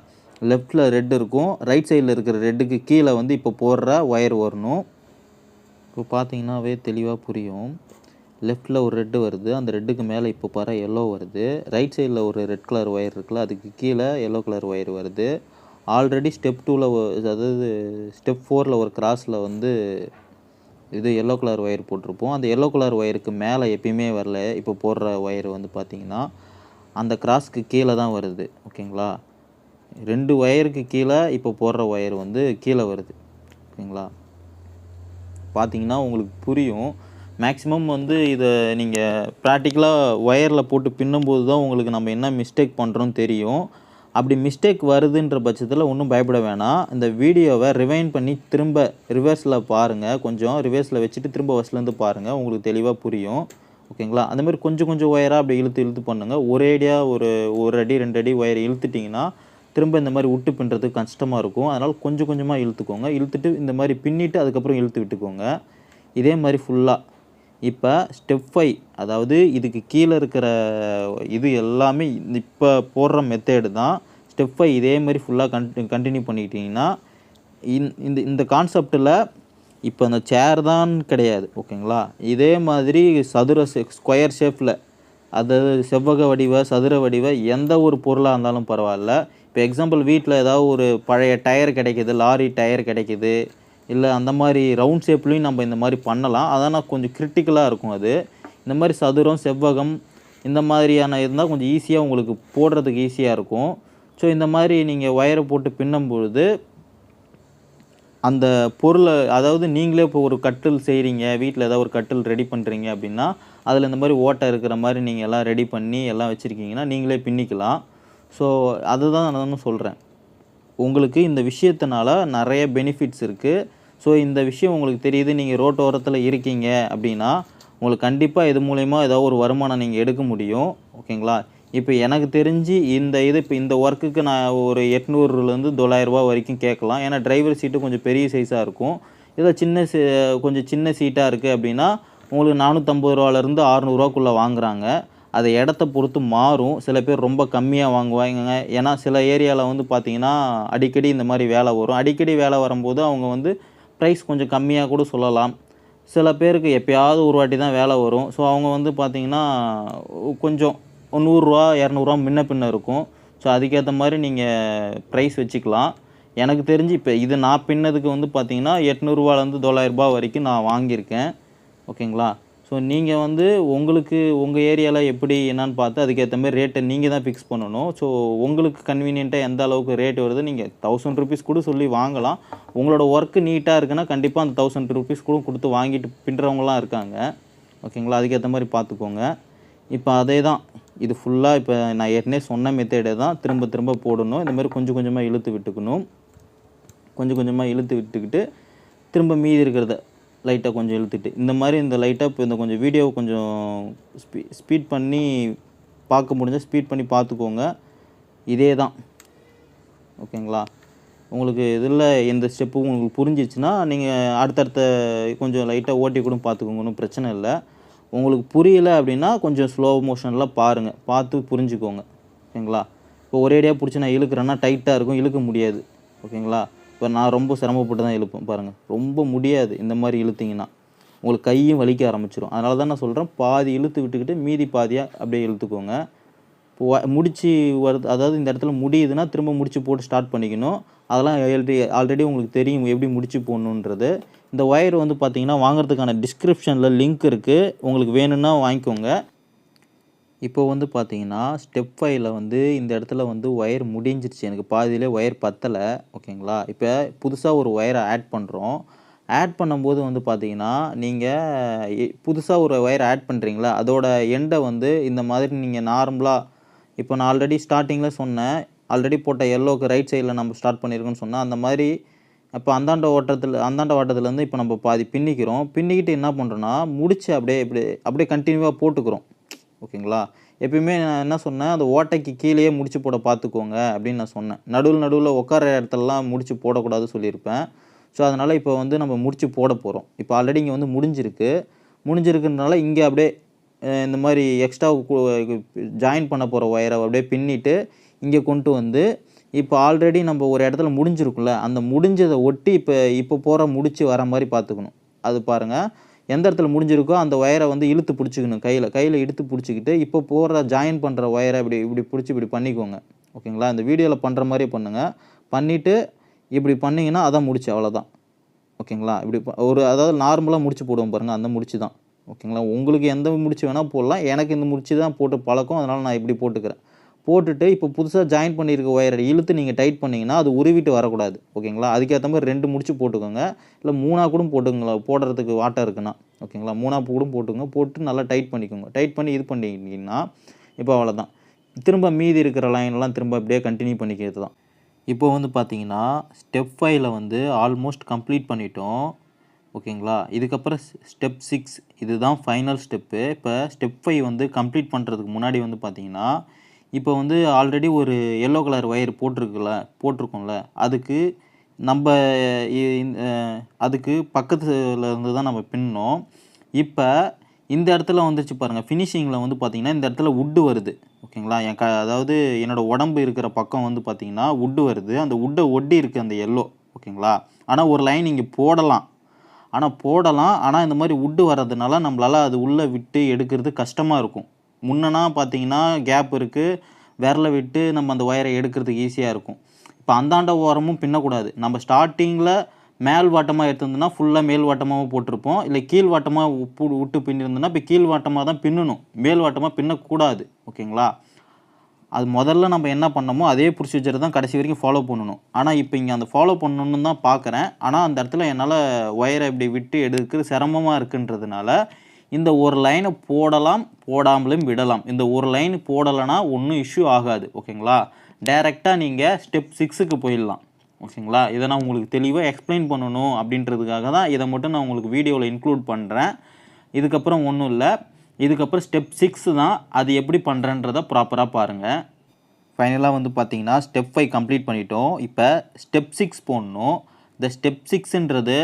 லெஃப்ட்டில் ரெட்டு இருக்கும். ரைட் சைடில் இருக்கிற ரெட்டுக்கு கீழே வந்து இப்போ போடுற ஒயர் வரணும். இப்போ பார்த்தீங்கன்னாவே தெளிவாக புரியும். லெஃப்ட்டில் ஒரு ரெட்டு வருது, அந்த ரெட்டுக்கு மேலே இப்போ பாரு எல்லோ வருது. ரைட் சைடில் ஒரு ரெட் கலர் ஒயர் இருக்குல்ல, அதுக்கு கீழே எல்லோ கலர் ஒயர் வருது. ஆல்ரெடி ஸ்டெப் 2ல் அதாவது ஸ்டெப் 4ல் ஒரு கிராஸில் வந்து இது எல்லோ கலர் ஒயர் போட்டிருப்போம். அந்த எல்லோ கலர் ஒயருக்கு மேலே எப்பயுமே வரல. இப்போ போடுற ஒயர் வந்து பார்த்திங்கன்னா அந்த கிராஸ்க்கு கீழே தான் வருது. ஓகேங்களா? 2 ஒயருக்கு கீழே இப்போ போடுற ஒயர் வந்து கீழே வருது. ஓகேங்களா? பார்த்தீங்கன்னா உங்களுக்கு புரியும். மேக்ஸிமம் வந்து இதை நீங்கள் ப்ராக்டிக்கலாக ஒயரில் போட்டு பின்னும்போது தான் உங்களுக்கு நம்ம என்ன மிஸ்டேக் பண்ணுறோன்னு தெரியும். அப்படி மிஸ்டேக் வருதுன்ற பட்சத்தில் ஒன்றும் பயப்பட வேணாம். இந்த வீடியோவை ரிவைண்ட் பண்ணி திரும்ப ரிவர்ஸில் பாருங்கள். கொஞ்சம் ரிவர்ஸில் வச்சுட்டு திரும்ப ஃபஸ்ட்லேருந்து பாருங்கள். உங்களுக்கு தெளிவாக புரியும். ஓகேங்களா? அந்த மாதிரி கொஞ்சம் கொஞ்சம் ஒயராக அப்படி இழுத்து இழுத்து பண்ணுங்கள். ஒரேடியாக ஒரு அடி 2 அடி ஒயர் இழுத்துட்டிங்கன்னா திரும்ப இந்த மாதிரி விட்டு பின்னுறதுக்கு கஷ்டமாக இருக்கும். அதனால் கொஞ்சம் கொஞ்சமாக இழுத்துக்கோங்க. இழுத்துட்டு இந்த மாதிரி பின்னிட்டு அதுக்கப்புறம் இழுத்து விட்டுக்கோங்க. இதே மாதிரி ஃபுல்லாக. இப்போ ஸ்டெப் 5 அதாவது இதுக்கு கீழே இருக்கிற இது எல்லாமே இப்போ போடுற மெத்தேடு தான். ஸ்டெப் 5 இதே மாதிரி ஃபுல்லாக கண்டினியூ பண்ணிக்கிட்டிங்கன்னா இந்த இந்த கான்செப்ட்டில் இப்போ அந்த சேர் தான் கிடையாது. ஓகேங்களா? இதே மாதிரி சதுர ஸ்கொயர் ஷேப்பில் அதாவது செவ்வக வடிவ, சதுர வடிவ எந்த ஒரு பொருளாக இருந்தாலும் பரவாயில்ல. இப்போ எக்ஸாம்பிள் வீட்டில் ஏதாவது ஒரு பழைய டயர் கிடைக்கிது, லாரி டயர் கிடைக்கிது, இல்லை அந்த மாதிரி ரவுண்ட் ஷேப்லேயும் நம்ம இந்த மாதிரி பண்ணலாம். அதனால் கொஞ்சம் கிரிட்டிக்கலாக இருக்கும் அது. இந்த மாதிரி சதுரம், செவ்வகம் இந்த மாதிரியான இருந்தால் கொஞ்சம் ஈஸியாக உங்களுக்கு போடுறதுக்கு ஈஸியாக இருக்கும். ஸோ இந்த மாதிரி நீங்கள் ஒயரை போட்டு பின்னும்பொழுது அந்த பொருளை அதாவது நீங்களே இப்போ ஒரு கட்டில் செய்கிறீங்க, வீட்டில் ஏதாவது ஒரு கட்டில் ரெடி பண்ணுறீங்க அப்படின்னா, அதில் இந்த மாதிரி ஓட்டை இருக்கிற மாதிரி நீங்கள் எல்லாம் ரெடி பண்ணி எல்லாம் வச்சுருக்கீங்கன்னா நீங்களே பின்னிக்கலாம். ஸோ அதுதான் நான் சொல்கிறேன். உங்களுக்கு இந்த விஷயத்தினால நிறைய பெனிஃபிட்ஸ் இருக்குது. ஸோ இந்த விஷயம் உங்களுக்கு தெரியுது, நீங்கள் ரோட்டோரத்தில் இருக்கீங்க அப்படின்னா உங்களுக்கு கண்டிப்பாக இது மூலயமா ஏதாவது ஒரு வருமானம் நீங்கள் எடுக்க முடியும். ஓகேங்களா? இப்போ எனக்கு தெரிஞ்சு இப்போ இந்த ஒர்க்குக்கு நான் ஒரு 800லேருந்து 900 ரூபா வரைக்கும் கேட்கலாம். ஏன்னா டிரைவர் சீட்டு கொஞ்சம் பெரிய சைஸாக இருக்கும். ஏதோ கொஞ்சம் சின்ன சீட்டாக இருக்குது அப்படின்னா உங்களுக்கு 450 ரூபாலேருந்து 600 ரூபாக்குள்ளே வாங்குறாங்க. அது இடத்த பொறுத்து மாறும். சில பேர் ரொம்ப கம்மியாக வாங்குவாங்க. ஏன்னா சில ஏரியாவில் வந்து பார்த்தீங்கன்னா அடிக்கடி இந்த மாதிரி வேலை வரும். அடிக்கடி வேலை வரும்போது அவங்க வந்து ப்ரைஸ் கொஞ்சம் கம்மியாக கூட சொல்லலாம். சில பேருக்கு எப்பயாவது ஒரு வாட்டி தான் வேலை வரும். ஸோ அவங்க வந்து பார்த்தீங்கன்னா கொஞ்சம் ரூ. 100 ரூ. 200 முன்ன பின்ன இருக்கும். ஸோ அதுக்கேற்ற மாதிரி நீங்கள் ப்ரைஸ் வச்சுக்கலாம். எனக்கு தெரிஞ்சு இப்போ இது நான் பின்னதுக்கு வந்து பார்த்தீங்கன்னா ரூ. 800லேருந்து ரூ. 900 வரைக்கும் நான் வாங்கியிருக்கேன். ஓகேங்களா? ஸோ நீங்கள் வந்து உங்களுக்கு உங்கள் ஏரியாவில் எப்படி என்னான்னு பார்த்து அதுக்கேற்ற மாதிரி ரேட்டை நீங்கள் தான் ஃபிக்ஸ் பண்ணணும். ஸோ உங்களுக்கு கன்வீனியன்ட்டாக எந்த அளவுக்கு ரேட் வருது நீங்கள் ₹1000 கூட சொல்லி வாங்கலாம். உங்களோட ஒர்க்கு நீட்டாக இருக்குன்னா கண்டிப்பாக அந்த ₹1000 கூட கொடுத்து வாங்கிட்டு பின்னுறவங்களாம் இருக்காங்க. ஓகேங்களா? அதுக்கேற்ற மாதிரி பார்த்துக்கோங்க. இப்போ அதே தான் இது ஃபுல்லாக இப்போ நான் ஏற்கனவே சொன்ன மெத்தேடை தான் திரும்ப திரும்ப போடணும். இந்த மாதிரி கொஞ்சம் கொஞ்சமாக இழுத்து விட்டுக்கணும். கொஞ்சம் கொஞ்சமாக இழுத்து விட்டுக்கிட்டு திரும்ப மீதி இருக்கிறத லைட்டாக கொஞ்சம் இழுத்துட்டு இந்த மாதிரி இந்த லைட்டாக இப்போ இந்த கொஞ்சம் வீடியோவை கொஞ்சம் ஸ்பீட் பண்ணி பார்க்க முடிஞ்சால் ஸ்பீட் பண்ணி பார்த்துக்கோங்க. இதே தான். ஓகேங்களா? உங்களுக்கு இதில் எந்த ஸ்டெப்பும் உங்களுக்கு புரிஞ்சிச்சுன்னா நீங்கள் அடுத்தடுத்த கொஞ்சம் லைட்டாக ஓட்டி கூட பார்த்துக்கோங்க. ஒன்றும் பிரச்சனை இல்லை. உங்களுக்கு புரியலை அப்படின்னா கொஞ்சம் ஸ்லோ மோஷனில் பாருங்கள். பார்த்து புரிஞ்சுக்கோங்க. ஓகேங்களா? இப்போ ஒரேடியாக பிடிச்சி நான் இழுக்கிறேன்னா டைட்டாக இருக்கும், இழுக்க முடியாது. ஓகேங்களா? இப்போ நான் ரொம்ப சிரமப்பட்டு தான் இழுப்பேன் பாருங்கள். ரொம்ப முடியாது இந்த மாதிரி இழுத்திங்கன்னா. உங்களுக்கு கையும் வலிக்க ஆரம்பிச்சிடும். அதனால தான் நான் சொல்கிறேன், பாதி இழுத்து விட்டுக்கிட்டு மீதி பாதியாக அப்படியே இழுத்துக்கோங்க. இப்போ முடிச்சு வருது, அதாவது இந்த இடத்துல முடியுதுன்னா திரும்ப முடிச்சு போட்டு ஸ்டார்ட் பண்ணிக்கணும். அதெல்லாம் ஆல்ரெடி உங்களுக்கு தெரியும் எப்படி முடிச்சு போடணுன்றது. இந்த ஒயர் வந்து பார்த்தீங்கன்னா வாங்குறதுக்கான டிஸ்கிரிப்ஷனில் லிங்க் இருக்குது. உங்களுக்கு வேணும்னா வாங்கிக்கோங்க. இப்போ வந்து பார்த்தீங்கன்னா ஸ்டெப் 5ல் வந்து இந்த இடத்துல வந்து ஒயர் முடிஞ்சிருச்சு. எனக்கு பாதியிலே ஒயர் பத்தலை. ஓகேங்களா? இப்போ புதுசாக ஒரு ஒயரை ஆட் பண்ணுறோம். ஆட் பண்ணும்போது வந்து பார்த்தீங்கன்னா நீங்கள் புதுசாக ஒரு ஒயர் ஆட் பண்ணுறீங்களா, அதோட எண்டை வந்து இந்த மாதிரி நீங்கள் நார்மலாக இப்போ நான் ஆல்ரெடி ஸ்டார்டிங்கில் சொன்னேன், ஆல்ரெடி போட்ட எல்லோக்கு ரைட் சைடில் நம்ம ஸ்டார்ட் பண்ணியிருக்கோன்னு சொன்னேன். அந்த மாதிரி அப்போ அந்தாண்ட ஓட்டத்துலேருந்து இப்போ நம்ம பாதி பின்னிக்கிறோம். பின்னிக்கிட்டு என்ன பண்ணுறோன்னா முடிச்சு அப்படியே கண்டினியூவாக போட்டுக்கிறோம். ஓகேங்களா? எப்பயுமே நான் என்ன சொன்னேன், அந்த ஓட்டைக்கு கீழேயே முடிச்சு போட பார்த்துக்கோங்க அப்படின்னு நான் சொன்னேன். நடுவில் உட்கார இடத்துலலாம் முடிச்சு போடக்கூடாது சொல்லியிருப்பேன். ஸோ அதனால் இப்போ வந்து நம்ம முடிச்சு போட போகிறோம். இப்போ ஆல்ரெடி இங்கே வந்து முடிஞ்சிருக்குன்றனால இங்கே அப்படியே இந்த மாதிரி எக்ஸ்ட்ரா ஜாயின் பண்ண போகிற ஒயரை அப்படியே பின்னிட்டு இங்கே கொண்டு வந்து இப்போ ஆல்ரெடி நம்ம ஒரு இடத்துல முடிஞ்சிருக்குல்ல, அந்த முடிஞ்சதை ஒட்டி இப்போ போகிற முடிச்சு வர மாதிரி பார்த்துக்கணும். அது பாருங்கள், எந்த இடத்துல முடிஞ்சிருக்கோ அந்த ஒயரை வந்து இழுத்து பிடிச்சிக்கணும். கையில் இழுத்து பிடிச்சிக்கிட்டு இப்போ போகிற ஜாயின் பண்ணுற ஒயரை இப்படி பிடிச்சி இப்படி பண்ணிக்கோங்க. ஓகேங்களா? இந்த வீடியோவில் பண்ணுற மாதிரி பண்ணுங்கள். பண்ணிவிட்டு இப்படி பண்ணிங்கன்னா அதான் முடிச்சு, அவ்வளோதான். ஓகேங்களா? இப்படி அதாவது நார்மலாக முடிச்சு போடுவோம் பாருங்கள், அந்த முடிச்சு தான். ஓகேங்களா? உங்களுக்கு எந்த முடிச்சு வேணால் போடலாம். எனக்கு இந்த முடிச்சு தான் போட்டு பழக்கம். அதனால் நான் இப்படி போட்டுக்கிறேன். போட்டுட்டு இப்போ புதுசாக ஜாயின் பண்ணியிருக்க ஒயரை இழுத்து நீங்கள் டைட் பண்ணிங்கன்னா அது உருவிட்டு வரக்கூடாது. ஓகேங்களா? அதுக்கேற்ற மாதிரி 2 முடிச்சு போட்டுக்கோங்க. இல்லை 3ஆக கூட போட்டுக்கோங்க, போடுறதுக்கு வாட்டம் இருக்குன்னா. ஓகேங்களா? 3ஆக கூட போட்டுக்கோங்க. போட்டு நல்லா டைட் பண்ணிக்கோங்க. டைட் பண்ணி இது பண்ணிக்கிட்டிங்கன்னா இப்போ அவ்வளோதான். திரும்ப மீதி இருக்கிற லைன்லாம் திரும்ப அப்படியே கண்டினியூ பண்ணிக்கிறது தான். இப்போ வந்து பார்த்தீங்கன்னா ஸ்டெப் 5ல் வந்து ஆல்மோஸ்ட் கம்ப்ளீட் பண்ணிட்டோம். ஓகேங்களா. இதுக்கப்புறம் ஸ்டெப் 6 இதுதான் ஃபைனல் ஸ்டெப்பு. இப்போ ஸ்டெப் 5 வந்து கம்ப்ளீட் பண்ணுறதுக்கு முன்னாடி வந்து பார்த்தீங்கன்னா, இப்போ வந்து ஆல்ரெடி ஒரு எல்லோ கலர் ஒயர் போட்டிருக்கோம்ல, அதுக்கு நம்ப இ அ அதுக்கு பக்கத்துல இருந்து தான் நம்ம பின்னணும். இப்ப இந்த இடத்துல வந்துருச்சு பாருங்க, ஃபினிஷிங்கில வந்து பார்த்தீங்கன்னா, இந்த இடத்துல வுட் வருது. ஓகேங்களா. அதாவது என்னோட உடம்பு இருக்கிற பக்கம் வந்து பார்த்தீங்கன்னா, வுட் வருது. அந்த வுட்ட ஒட்டி இருக்கு அந்த எல்லோ. ஓகேங்களா. ஆனா ஒரு லைன் இங்க போடலாம். ஆனா இந்த மாரி வுட் வர்றதுனால நம்மளால அது உள்ள விட்டு எடுக்கிறது கஷ்டமா இருக்கும். முன்னனா பார்த்தீங்கன்னா, கேப் இருக்கு. விரல விட்டு நம்ம அந்த ஒயர எடுக்கிறதுக்கு ஈஸியா இருக்கும். இப்ப அந்தாண்ட ஓரமும் பின்னக்கூடாது. நம்ம ஸ்டார்ட்டிங்கில மேல் வாட்டமா எடுத்திருந்தோம்னா, ஃபுல்லா மேல் வாட்டமாவும் போட்டிருப்போம். இல்ல கீழ் வாட்டமா விட்டு பின்னியிருந்தோம்னா, இப்ப கீழ் வாட்டமா தான் பின்னணும். மேல் வாட்டமா பின்னக்கூடாது. ஓகேங்களா. அது முதல்ல நம்ம என்ன பண்ணோமோ, அதே ப்ரொசீஜர் தான் கடைசி வரைக்கும் ஃபாலோ பண்ணணும். ஆனா, இப்ப இங்க அந்த ஃபாலோ பண்ணணும்னு தான் பார்க்குறேன். ஆனா, அந்த இடத்துல என்னால ஒயர இப்படி விட்டு எடுக்கிறது சிரமமா இருக்குன்றதுனால, இந்த ஒரு லைன போடலாம், போடாமலும் விடலாம். இந்த ஒரு லைன் போடலனா ஒண்ணும் இஷ்யூ ஆகாது. ஓகேங்களா. டைரக்ட்டா நீங்க ஸ்டெப் 6க்கு போயிடலாம். ஓகேங்களா. இத நான் உங்களுக்கு தெளிவா எக்ஸ்ப்ளைன் பண்ணணும் அப்படின்றதுக்காக தான் இத மட்டும் நான் உங்களுக்கு வீடியோல இன்க்ளூட் பண்றேன். இதுக்கப்புறம் ஒண்ணும் இல்ல. இதுக்கப்புறம் ஸ்டெப் 6 தான். அது எப்படி பண்றேன்றத ப்ராப்பரா பாருங்க. ஃபைனலா வந்து பார்த்தீங்கன்னா, ஸ்டெப் 5 கம்ப்ளீட் பண்ணிட்டோம். இப்ப ஸ்டெப் 6 போடணும். இந்த ஸ்டெப் 6ன்றது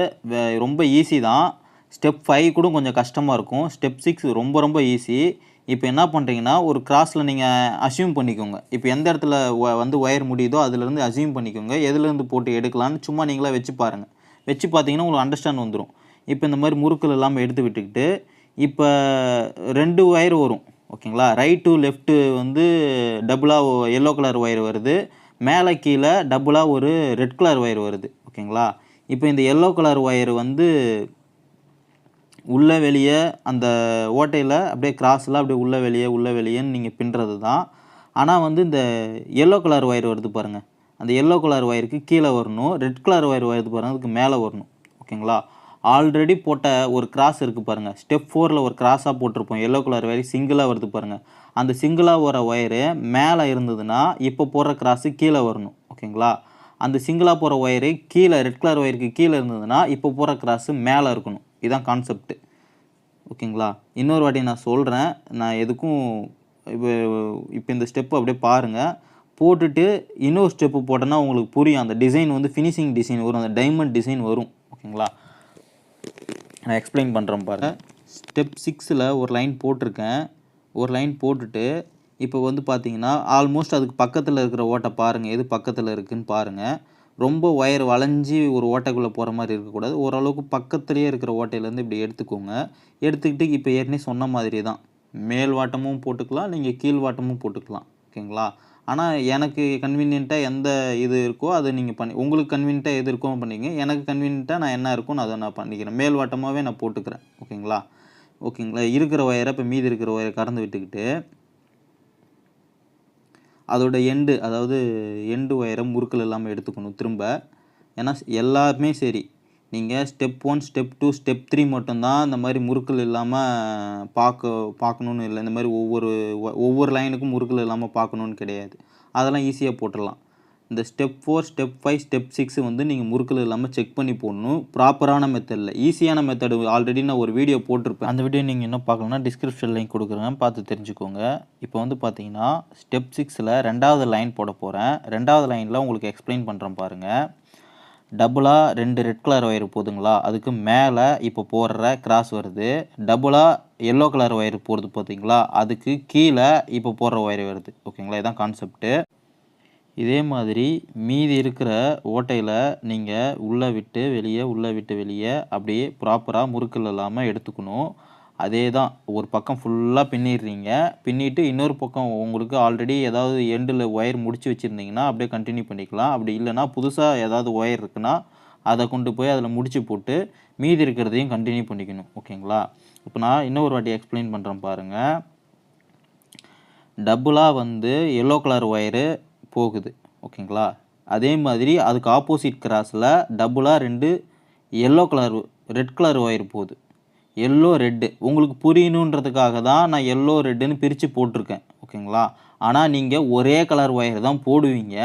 ரொம்ப ஈஸி தான். ஸ்டெப் 5 கூட கொஞ்சம் கஷ்டமா இருக்கும். ஸ்டெப் 6 ரொம்ப ரொம்ப ஈஸி. இப்ப என்ன பண்றீங்கன்னா, ஒரு கிராஸ்ல நீங்க அஸ்யூம் பண்ணிக்கோங்க. இப்ப எந்த இடத்துல வந்து ஒயர் முடியுதோ அதிலிருந்து அஸ்யூம் பண்ணிக்கோங்க. எதுலேருந்து போட்டு எடுக்கலான்னு சும்மா நீங்களா வச்சு பாருங்க. வச்சு பார்த்தீங்கன்னா, உங்களுக்கு அண்டர்ஸ்டாண்ட் வந்துரும். இப்ப இந்த மாரி முறுக்கள் இல்லாம எடுத்து விட்டுக்கிட்டு, இப்ப 2 ஒயர் வரும். ஓகேங்களா. ரைட் டூ லெஃப்ட் வந்து டபுளா எல்லோ கலர் ஒயர் வருது. மேல கீழ டபுளா ஒரு ரெட் கலர் ஒயர் வருது. ஓகேங்களா. இப்ப இந்த எல்லோ கலர் ஒயர் வந்து உள்ள வெளிய அந்த ஓட்டையில அப்படியே கிராஸ்ல அப்படியே உள்ள வெளியன்னு நீங்க பின்றது தான். ஆனா வந்து இந்த எல்லோ கலர் ஒயர் வருது பாருங்க. அந்த எல்லோ கலர் ஒயருக்கு கீழ வரணும். ரெட் கலர் ஒயர் வருது பாருங்க. அதுக்கு மேல வரணும். ஓகேங்களா. ஆல்ரெடி போட்ட ஒரு கிராஸ் இருக்கு பாருங்க. ஸ்டெப் 4ல ஒரு கிராஸா போட்டிருப்போம். எல்லோ கலர் ஒயர் சிங்கிளா வருது பாருங்க. அந்த சிங்கிளா வர ஒயரு மேல இருந்ததுன்னா, இப்ப போடுற கிராஸ் கீழ வரணும். ஓகேங்களா. அந்த சிங்கிளா போற ஒயரு கீழ ரெட் கலர் ஒயருக்கு கீழ இருந்ததுன்னா, இப்ப போடுற கிராஸ் மேல இருக்கணும். இதான் கான்செப்ட். ஓகேங்களா. இன்னொரு வாட்டி நான் சொல்றேன். நான் எதுக்கும் இப்ப இப்ப இந்த ஸ்டெப் அப்படியே பாருங்க. போட்டுட்டு இன்னொரு ஸ்டெப் போட்டேன்னா உங்களுக்கு புரியும். அந்த டிசைன் வந்து ஃபினிஷிங் டிசைன் வரும். அந்த டைமண்ட் டிசைன் வரும். ஓகேங்களா. நான் எக்ஸ்ப்ளைன் பண்றேன் பாருங்க. ஸ்டெப் 6ல ஒரு லைன் போட்டிருக்கேன். ஒரு லைன் போட்டுட்டு, இப்போ வந்து பார்த்தீங்கன்னா, ஆல்மோஸ்ட் அதுக்கு பக்கத்துல இருக்கிற ஓட்ட பாருங்க. எது பக்கத்துல இருக்குன்னு பாருங்க. ரொம்ப ஒயர் வளைஞ்சு ஒரு ஓட்டைக்குள்ள போற மாரி இருக்கக்கூடாது. ஓரளவுக்கு பக்கத்திலேயே இருக்கிற ஓட்டையிலேருந்து இப்படி எடுத்துக்கோங்க. எடுத்துக்கிட்டு இப்போ ஏற்கனவே சொன்ன மாதிரி தான். மேல் வாட்டமும் போட்டுக்கலாம். நீங்க கீழ் வாட்டமும் போட்டுக்கலாம். ஓகேங்களா. ஆனா எனக்கு கன்வீனியன்ட்டா எந்த இது இருக்கோ அத நீங்க உங்களுக்கு கன்வீனியன்ட்டா எது இருக்கோ பண்ணிக்கங்க. எனக்கு கன்வீனியன்ட்டா நான் என்ன இருக்கும்னு அத நான் பண்ணிக்கிறேன். மேல் வாட்டமாவே நான் போட்டுக்கிறேன். ஓகேங்களா. ஓகேங்களா. இருக்கிற ஒயர இப்ப மீதி இருக்கிற ஒயர கறந்து விட்டுக்கிட்டு, அதோட அதாவது எண்டு ஒயர முறுக்கல் இல்லாம எடுத்துக்கணும் திரும்ப. ஏன்னா எல்லாமே சரி. நீங்க ஸ்டெப் 1, ஸ்டெப் 2, ஸ்டெப் 3 மட்டும் தான் இந்த மாரி முறுக்கல் இல்லாம பார்க்கணும்னு இல்ல. இந்த மாரி ஒவ்வொரு லைனுக்கும் முறுக்கல் இல்லாம பார்க்கணும்னு கிடையாது. அதெல்லாம் ஈஸியா போட்டுறலாம். இந்த ஸ்டெப் 4, ஸ்டெப் 5, ஸ்டெப் 6 வந்து நீங்க முறுக்கல் இல்லாம செக் பண்ணி போடணும். ப்ராப்பரான மெத்தட்ல. ஈஸியான மெத்தட் ஆல்ரெடி நான் ஒரு வீடியோ போட்டிருப்பேன். அந்த வீடியோ நீங்க இன்னும் பார்க்கலன்னா டிஸ்கிரிப்ஷன் லிங்க் குடுக்குறேன். பார்த்து தெரிஞ்சுக்கோங்க. இப்போ வந்து பார்த்தீங்கன்னா, ஸ்டெப் 6ல 2வது லைன் போடப் போறேன். 2வது லைன்ல உங்களுக்கு எக்ஸ்ப்ளைன் பண்றேன் பாருங்க. டபுளா 2 ரெட் கலர் ஒயர் போதுங்களா? அதுக்கு மேல இப்போ போடுற கிராஸ் வருது. டபுளா எல்லோ கலர் ஒயர் போடுது பார்த்தீங்களா? அதுக்கு கீழ இப்போ போடுற ஒயர் வருது. ஓகேங்களா. இதான் கான்செப்ட். இதே மாதிரி மீதி இருக்கிற ஓட்டையில நீங்க உள்ள விட்டு வெளிய, உள்ள விட்டு வெளிய அப்படியே ப்ராப்பரா முறுக்கல் இல்லாம எடுத்துக்கணும். அதே தான் ஒரு பக்கம் ஃபுல்லா பின்னிடுறீங்க. பின்னிட்டு இன்னொரு பக்கம் உங்களுக்கு ஆல்ரெடி ஏதாவது எண்டுல ஒயர் முடிச்சு வச்சிருந்தீங்கன்னா, அப்படியே கன்டின்யூ பண்ணிக்கலாம். அப்படி இல்லன்னா புதுசா ஏதாவது ஒயர் இருக்குன்னா, அத கொண்டு போய் அதில முடிச்சு போட்டு, மீதி இருக்கிறதையும் கன்டின்யூ பண்ணிக்கணும். ஓகேங்களா. இப்ப நான் இன்னொரு வாட்டி எக்ஸ்ப்ளைன் பண்றேன் பாருங்க. டபுளா வந்து எல்லோ கலர் ஒயரு போகுது. ஓகேங்களா. அதே மாதிரி அதுக்கு ஆப்போசிட் கிராஸ்ல டபுளா 2 ரெட் கலர் ஒயர் போகுது. எல்லோ, ரெட் உங்களுக்கு புரியணுன்றதுக்காக தான் நான் எல்லோ, ரெட்ன்னு பிரிச்சு போட்டிருக்கேன். ஓகேங்களா. ஆனா நீங்க ஒரே கலர் ஒயர் தான் போடுவீங்க.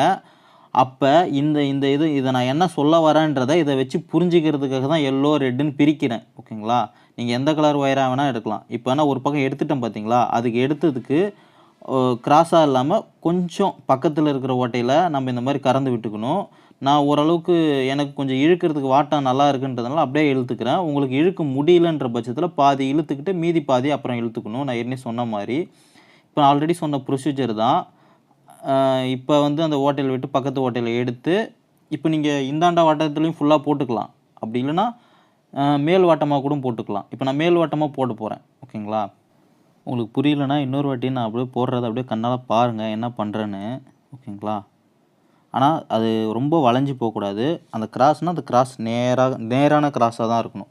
அப்போ இதை நான் என்ன சொல்ல வரேன்றதை இதை வச்சு புரிஞ்சுக்கிறதுக்காக தான் எல்லோ ரெட்டுன்னு பிரிக்கிறேன். ஓகேங்களா? நீங்கள் எந்த கலர் ஒயராக வேணால் எடுக்கலாம். இப்போ நான் ஒரு பக்கம் எடுத்துட்டேன் பார்த்தீங்களா, அதுக்கு எடுத்ததுக்கு கிராஸாக இல்லாமல் கொஞ்சம் பக்கத்தில் இருக்கிற ஓட்டையில் நம்ம இந்த மாதிரி கறந்து விட்டுக்கணும். நான் ஓரளவுக்கு எனக்கு கொஞ்சம் இழுக்கிறதுக்கு வாட்டம் நல்லா இருக்குன்றதுனால அப்படியே இழுத்துக்கிறேன். உங்களுக்கு இழுக்க முடியலன்ற பட்சத்தில் பாதி இழுத்துக்கிட்டு மீதி பாதி அப்புறம் இழுத்துக்கணும். நான் ஏற்கனவே சொன்ன மாதிரி. இப்போ நான் ஆல்ரெடி சொன்ன ப்ரொசீஜர் தான். இப்போ வந்து அந்த ஓட்டையில் விட்டு பக்கத்து ஓட்டையில் எடுத்து, இப்போ நீங்கள் இந்தாண்ட வாட்டத்துலேயும் ஃபுல்லாக போட்டுக்கலாம். அப்படி இல்லைன்னா மேல் வாட்டமாக கூட போட்டுக்கலாம். இப்போ நான் மேல் வாட்டமாக போட போகிறேன். ஓகேங்களா? உங்களுக்கு புரியலன்னா இன்னொரு வாட்டி நான் அப்படியே போடுறத அப்படியே கண்ணால் பாருங்கள் என்ன பண்ணுறேன்னு. ஓகேங்களா? ஆனால் அது ரொம்ப வளைஞ்சி போகக்கூடாது. அந்த கிராஸ்னால் அந்த கிராஸ் நேரான கிராஸாக தான் இருக்கணும்.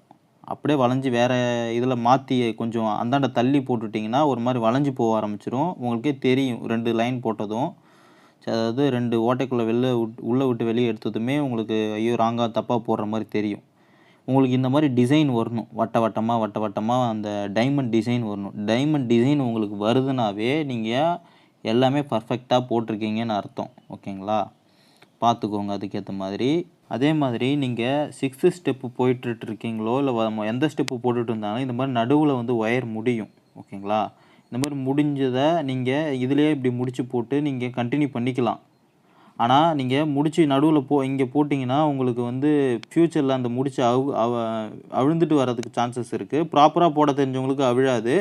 அப்படியே வளைஞ்சி வேறு இதில் மாற்றி கொஞ்சம் அந்தாண்ட தள்ளி போட்டுட்டிங்கன்னா ஒரு மாதிரி வளைஞ்சி போக ஆரம்பிச்சிடும். உங்களுக்கே தெரியும் 2 லைன் போட்டதும். அதாவது 2 ஓட்டைக்குள்ளே உள்ளே விட்டு வெளியே எடுத்ததுமே உங்களுக்கு ஐயோ ராங்காக தப்பாக போடுற மாதிரி தெரியும். உங்களுக்கு இந்த மாதிரி டிசைன் வரணும். வட்ட வட்டமாக அந்த டைமண்ட் டிசைன் வரணும். டைமண்ட் டிசைன் உங்களுக்கு வருதுனாவே நீங்கள் எல்லாமே பர்ஃபெக்டாக போட்டிருக்கீங்கன்னு அர்த்தம். ஓகேங்களா? பார்த்துக்கோங்க அதுக்கேற்ற மாதிரி. அதே மாதிரி நீங்கள் 6th ஸ்டெப்பு போயிட்டுருக்கீங்களோ இல்லை எந்த ஸ்டெப்பு போட்டுட்டு இருந்தாலும் இந்த மாதிரி நடுவில் வந்து ஒயர் முடியும். ஓகேங்களா? இந்த மாதிரி முடிஞ்சதை நீங்கள் இதிலேயே இப்படி முடிச்சு போட்டு நீங்கள் கண்டினியூ பண்ணிக்கலாம். ஆனால் நீங்கள் முடிச்சு நடுவில் இங்கே போட்டிங்கன்னா உங்களுக்கு வந்து ஃப்யூச்சரில் அந்த முடிச்சு அவிழ்ந்துட்டு வர்றதுக்கு சான்சஸ் இருக்குது. ப்ராப்பராக போட தெரிஞ்சவங்களுக்கு அவிழாது.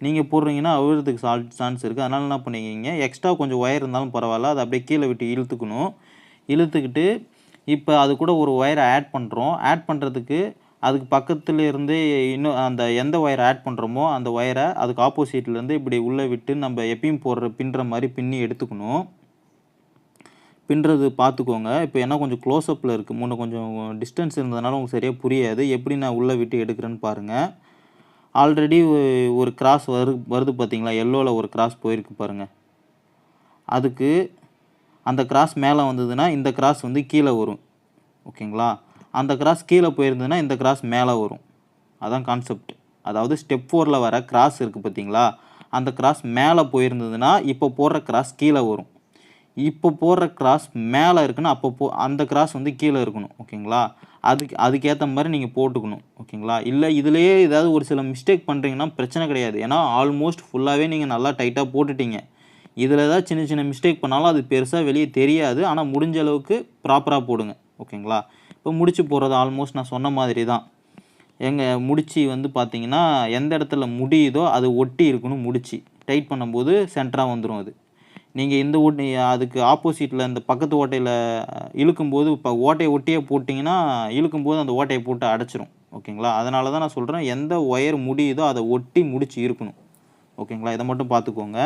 நீங்கள் போடுறீங்கன்னா அவிழறதுக்கு சான்ஸ் இருக்குது. அதனால் என்ன பண்ணிக்கிங்க, எக்ஸ்ட்ரா கொஞ்சம் ஒயர் இருந்தாலும் பரவாயில்ல, அதை அப்படியே கீழே விட்டு இழுத்துக்கிட்டு இப்போ அது கூட ஒரு ஒயரை ஆட் பண்ணுறோம். ஆட் பண்ணுறதுக்கு அதுக்கு பக்கத்தில் இருந்து இன்னும் அந்த எந்த ஒயரை ஆட் பண்ணுறோமோ அந்த ஒயரை அதுக்கு ஆப்போசிட்லேருந்து இப்படி உள்ளே விட்டு நம்ம எப்பயும் பின்னுற மாதிரி பின்னி எடுத்துக்கணும். பின்னுறது பார்த்துக்கோங்க. இப்போ ஏன்னா கொஞ்சம் க்ளோஸ்அப்பில் இருக்குது. முன்ன கொஞ்சம் டிஸ்டன்ஸ் இருந்ததுனால உங்களுக்கு சரியாக புரியாது. எப்படி நான் உள்ளே விட்டு எடுக்கிறேன்னு பாருங்கள். ஆல்ரெடி ஒரு கிராஸ் வருது பார்த்தீங்களா, எல்லோவில் ஒரு கிராஸ் போயிருக்கு பாருங்கள். அதுக்கு அந்த கிராஸ் மேலே வந்ததுன்னா இந்த கிராஸ் வந்து கீழே வரும். ஓகேங்களா? அந்த கிராஸ் கீழே போயிருந்ததுன்னா இந்த கிராஸ் மேலே வரும். அதான் கான்செப்ட். அதாவது ஸ்டெப் 4ல் வர கிராஸ் இருக்குது பார்த்தீங்களா, அந்த கிராஸ் மேலே போயிருந்ததுன்னா இப்போ போடுற கிராஸ் கீழே வரும். இப்போ போடுற கிராஸ் மேலே இருக்குன்னா அந்த கிராஸ் வந்து கீழே இருக்கணும். ஓகேங்களா? அதுக்கேற்ற மாதிரி நீங்கள் போட்டுக்கணும். ஓகேங்களா? இல்லை இதுலேயே ஏதாவது ஒரு சில மிஸ்டேக் பண்ணுறீங்கன்னா பிரச்சனை கிடையாது. ஏன்னா ஆல்மோஸ்ட் ஃபுல்லாகவே நீங்கள் நல்லா டைட்டாக போட்டுட்டீங்க. இதில் ஏதாவது சின்ன சின்ன மிஸ்டேக் பண்ணாலும் அது பெருசாக வெளியே தெரியாது. ஆனால் முடிஞ்ச அளவுக்கு ப்ராப்பராக போடுங்க. ஓகேங்களா? இப்போ முடிச்சு போடுறது ஆல்மோஸ்ட் நான் சொன்ன மாதிரி தான். முடிச்சு வந்து பார்த்தீங்கன்னா எந்த இடத்துல முடியுதோ அது ஒட்டி இருக்கணும். முடிச்சு டைட் பண்ணும்போது சென்டராக வந்துடும். அது நீங்கள் இந்த அதுக்கு ஆப்போசிட்டில் இந்த பக்கத்து ஓட்டையில் இழுக்கும்போது இப்போ ஓட்டையை ஒட்டியே போட்டிங்கன்னா இழுக்கும்போது அந்த ஓட்டையை போட்டு அடைச்சிரும். ஓகேங்களா? அதனால தான் நான் சொல்கிறேன், எந்த ஒயர் முடியுதோ அதை ஒட்டி முடிச்சு இருக்கணும். ஓகேங்களா? இதை மட்டும் பார்த்துக்கோங்க.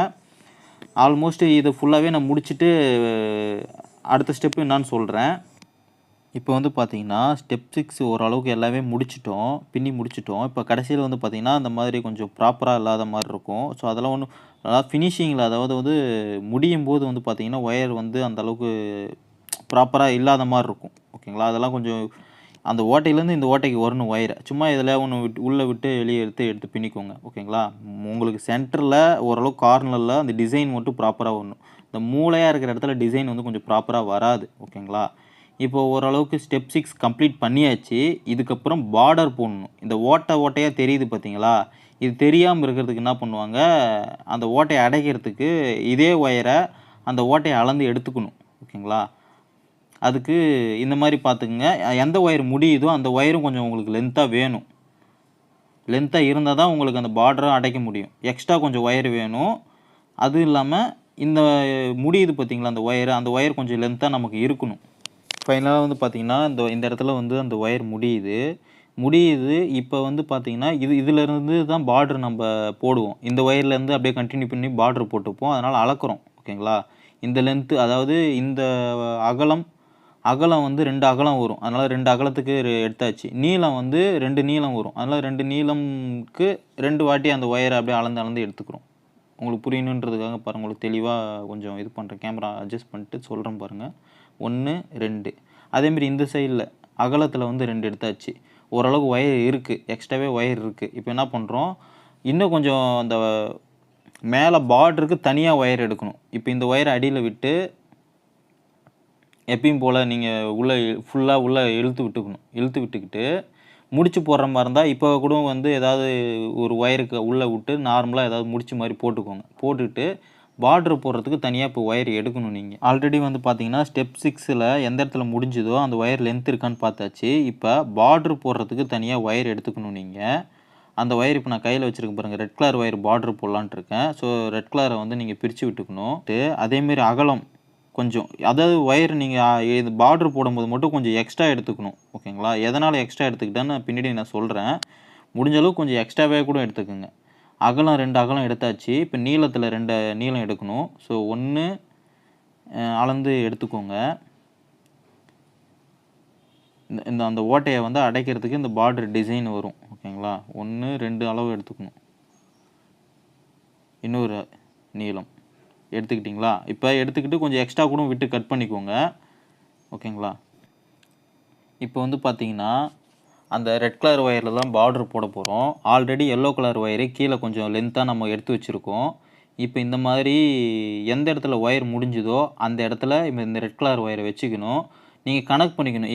ஆல்மோஸ்ட் இதை ஃபுல்லாகவே நான் முடிச்சுட்டு அடுத்த ஸ்டெப்பு என்னான்னு சொல்கிறேன். இப்போ வந்து பார்த்தீங்கன்னா ஸ்டெப் 6 ஓரளவுக்கு எல்லாமே பின்னி முடிச்சிட்டோம். இப்போ கடைசியில் வந்து பார்த்தீங்கன்னா அந்த மாதிரி கொஞ்சம் ப்ராப்பராக இல்லாத மாதிரி இருக்கும். ஸோ அதெல்லாம் ஒன்றும் அதாவது ஃபினிஷிங்கில் அதாவது வந்து முடியும் போது வந்து பார்த்தீங்கன்னா ஒயர் வந்து அந்தளவுக்கு ப்ராப்பராக இல்லாத மாதிரி இருக்கும். ஓகேங்களா? அதெல்லாம் கொஞ்சம் அந்த ஓட்டையிலேருந்து இந்த ஓட்டைக்கு வரணும் ஒயரை. சும்மா இதில் ஒன்று உள்ளே விட்டு வெளியே எடுத்து பின்னிக்கோங்க. ஓகேங்களா? உங்களுக்கு சென்டரில் ஓரளவுக்கு கார்னரில் அந்த டிசைன் மட்டும் ப்ராப்பராக வரணும். இந்த மூளையாக இருக்கிற இடத்துல டிசைன் வந்து கொஞ்சம் ப்ராப்பராக வராது. ஓகேங்களா? இப்போ ஓரளவுக்கு ஸ்டெப் 6 கம்ப்ளீட் பண்ணியாச்சு. இதுக்கப்புறம் பார்டர் போடணும். இந்த ஓட்டையாக தெரியுது பார்த்தீங்களா, இது தெரியாமல் இருக்கிறதுக்கு என்ன பண்ணுவாங்க, அந்த ஓட்டையை அடைக்கிறதுக்கு இதே ஒயரை அந்த ஓட்டையை அளந்து எடுத்துக்கணும். ஓகேங்களா? அதுக்கு இந்த மாதிரி பார்த்துக்குங்க. எந்த ஒயர் முடியுதோ அந்த ஒயரும் கொஞ்சம் உங்களுக்கு லென்த்தாக வேணும். லென்த்தாக இருந்தால் தான் உங்களுக்கு அந்த பார்டரை அடைக்க முடியும். எக்ஸ்ட்ரா கொஞ்சம் ஒயர் வேணும். அதுவும் இல்லாமல் இந்த முடியுது பார்த்தீங்களா அந்த ஒயர் கொஞ்சம் லென்த்தாக நமக்கு இருக்கணும். ஃபைனலாக வந்து பார்த்திங்கன்னா இந்த இடத்துல வந்து அந்த ஒயர் முடியுது. இப்போ வந்து பார்த்திங்கன்னா இதிலேருந்து தான் பார்டர் நம்ம போடுவோம். இந்த ஒயர்லேருந்து அப்படியே கண்டினியூ பண்ணி பார்டர் போட்டுப்போம். அதனால் அளக்குறோம். ஓகேங்களா? இந்த லென்த்து அதாவது இந்த அகலம் வந்து 2 அகலம் வரும். அதனால் 2 அகலத்துக்கு எடுத்தாச்சு. நீளம் வந்து 2 நீளம் வரும். அதனால் 2 நீளம்க்கு 2 வாட்டி அந்த ஒயரை அப்படியே அளந்து எடுத்துக்கிறோம். உங்களுக்கு புரியணுன்றதுக்காக பாருங்கள், உங்களுக்கு தெளிவாக கொஞ்சம் இது பண்ணுறேன், கேமரா அட்ஜஸ்ட் பண்ணிட்டு சொல்கிறேன் பாருங்கள். 1 2 அதேமாரி இந்த சைடில் அகலத்தில் வந்து 2 எடுத்தாச்சு. ஓரளவுக்கு ஒயர் இருக்குது, எக்ஸ்ட்ராவே ஒயர் இருக்குது. இப்போ என்ன பண்ணுறோம், இன்னும் கொஞ்சம் அந்த மேலே பார்டருக்கு தனியாக ஒயர் எடுக்கணும். இப்போ இந்த ஒயரை அடியில் விட்டு எப்பயும் போல் நீங்கள் உள்ளே இழுத்து விட்டுக்கிட்டு முடிச்சு போடுற மாதிரி இருந்தால் இப்போ கூட வந்து ஏதாவது ஒரு ஒயருக்கு உள்ளே விட்டு நார்மலாக ஏதாவது முடிச்சு மாதிரி போட்டுக்கோங்க. போட்டுட்டு பார்ட்ரு போடுறதுக்கு தனியாக இப்போ ஒயர் எடுக்கணும் நீங்கள். ஆல்ரெடி வந்து பார்த்தீங்கன்னா ஸ்டெப் 6ல் எந்த இடத்துல முடிஞ்சுதோ அந்த ஒயர் லென்த் இருக்கான்னு பார்த்தாச்சு. இப்போ பார்ட்ரு போடுறதுக்கு தனியாக ஒயர் எடுத்துக்கணும் நீங்கள். அந்த ஒயர் இப்போ நான் கையில் வச்சுருக்கேன் பாருங்கள், ரெட் கலர் ஒயர் பார்ட்ரு போடலான்ட்டு இருக்கேன். ஸோ ரெட் கலரை வந்து நீங்கள் பிரித்து விட்டுக்கணும். அதேமாரி அகலம் கொஞ்சம், அதாவது ஒயர் நீங்கள் இது பார்ட்ரு போடும்போது மட்டும் கொஞ்சம் எக்ஸ்ட்ரா எடுத்துக்கணும். ஓகேங்களா? எதனால் எக்ஸ்ட்ரா எடுத்துக்கிட்டேன்னு பின்னாடி நான் சொல்கிறேன். முடிஞ்ச அளவுக்கு கொஞ்சம் எக்ஸ்ட்ராவே கூட எடுத்துக்கோங்க. அகலம் 2 அகலம் எடுத்தாச்சு. இப்போ நீளத்தில் 2 நீளம் எடுக்கணும். ஸோ 1 அளந்து எடுத்துக்கோங்க. அந்த ஓட்டையை வந்து அடைக்கிறதுக்கு இந்த பார்டர் டிசைன் வரும். ஓகேங்களா? 1 2 அளவு எடுத்துக்கணும். இன்னொரு நீளம் எடுத்துக்கிட்டிங்களா? இப்போ எடுத்துக்கிட்டு கொஞ்சம் எக்ஸ்ட்ரா கூட விட்டு கட் பண்ணிக்கோங்க. ஓகேங்களா? இப்போ வந்து பார்த்தீங்கன்னா அந்த ரெட் கலர் ஒயரில் தான் பார்டர் போட போகிறோம். ஆல்ரெடி எல்லோ கலர் ஒயரு கீழே கொஞ்சம் லென்த்தாக நம்ம எடுத்து வச்சுருக்கோம். இப்போ இந்த மாதிரி எந்த இடத்துல ஒயர் முடிஞ்சுதோ அந்த இடத்துல இந்த ரெட் கலர் ஒயரை வச்சுக்கணும். நீங்கள் கனெக்ட் பண்ணிக்கணும்.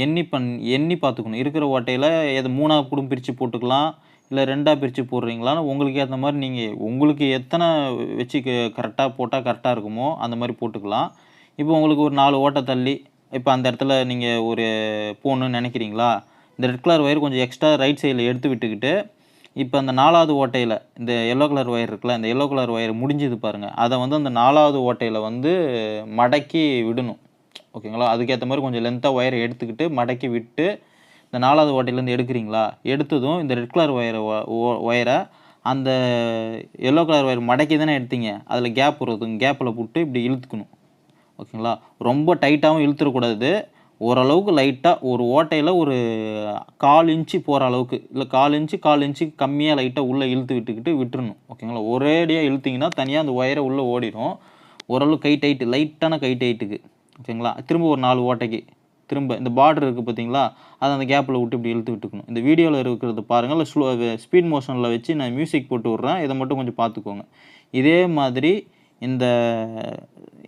எண்ணி பார்த்துக்கணும். இருக்கிற ஓட்டையில் எது 3ஆக கூட பிரித்து போட்டுக்கலாம், இல்லை 2ஆக பிரித்து போடுறீங்களான்னு உங்களுக்கு ஏற்ற மாதிரி உங்களுக்கு எத்தனை வச்சு கரெக்டாக போட்டால் கரெக்டாக இருக்குமோ அந்த மாதிரி போட்டுக்கலாம். இப்போ உங்களுக்கு ஒரு 4 ஓட்டை தள்ளி இப்போ அந்த இடத்துல நீங்கள் ஒரு போடணுன்னு நினைக்கிறீங்களா? இந்த ரெட் கலர் ஒயர் கொஞ்சம் எக்ஸ்ட்ரா ரைட் சைடில் எடுத்து விட்டுக்கிட்டு இப்போ அந்த 4வது ஓட்டையில் இந்த எல்லோ கலர் ஒயர் இருக்குல்ல, இந்த எல்லோ கலர் ஒயர் முடிஞ்சது பாருங்கள், அதை வந்து அந்த 4வது ஓட்டையில் வந்து மடக்கி விடணும். ஓகேங்களா? அதுக்கேற்ற மாதிரி கொஞ்சம் லென்த்தாக ஒயரை எடுத்துக்கிட்டு மடக்கி விட்டு இந்த 4வது ஓட்டையிலேருந்து எடுக்கிறீங்களா? எடுத்ததும் இந்த ரெட் கலர் ஒயரை அந்த எல்லோ கலர் ஒயர் மடக்கி தானே எடுத்தீங்க, அதில் கேப் வருதுங்க, கேப்பில் போட்டு இப்படி இழுத்துக்கணும். ஓகேங்களா? ரொம்ப டைட்டாகவும் இழுத்துடக்கூடாது. ஓரளவுக்கு லைட்டாக ஒரு ஓட்டையில் ஒரு 1/4 இன்ச்சு போகிற அளவுக்கு, இல்லை 1/4 இன்ச்சு கம்மியாக லைட்டாக உள்ளே இழுத்து விட்டுறணும். ஓகேங்களா? ஒரேடியாக இழுத்திங்கன்னா தனியாக அந்த ஒயரை உள்ளே ஓடிடும். ஓரளவு லைட்டான கை டைட்டுக்கு. ஓகேங்களா? திரும்ப ஒரு 4 ஓட்டைக்கு திரும்ப இந்த பார்டர் இருக்குது பார்த்தீங்களா, அதை அந்த கேப்பில் விட்டு இப்படி இழுத்து விட்டுக்கணும். இந்த வீடியோவில் இருக்கிறது பாருங்கள், இல்லை ஸ்பீட் மோஷனில் வச்சு நான் மியூசிக் போட்டு விட்றேன், இதை மட்டும் கொஞ்சம் பார்த்துக்கோங்க. இதே மாதிரி இந்த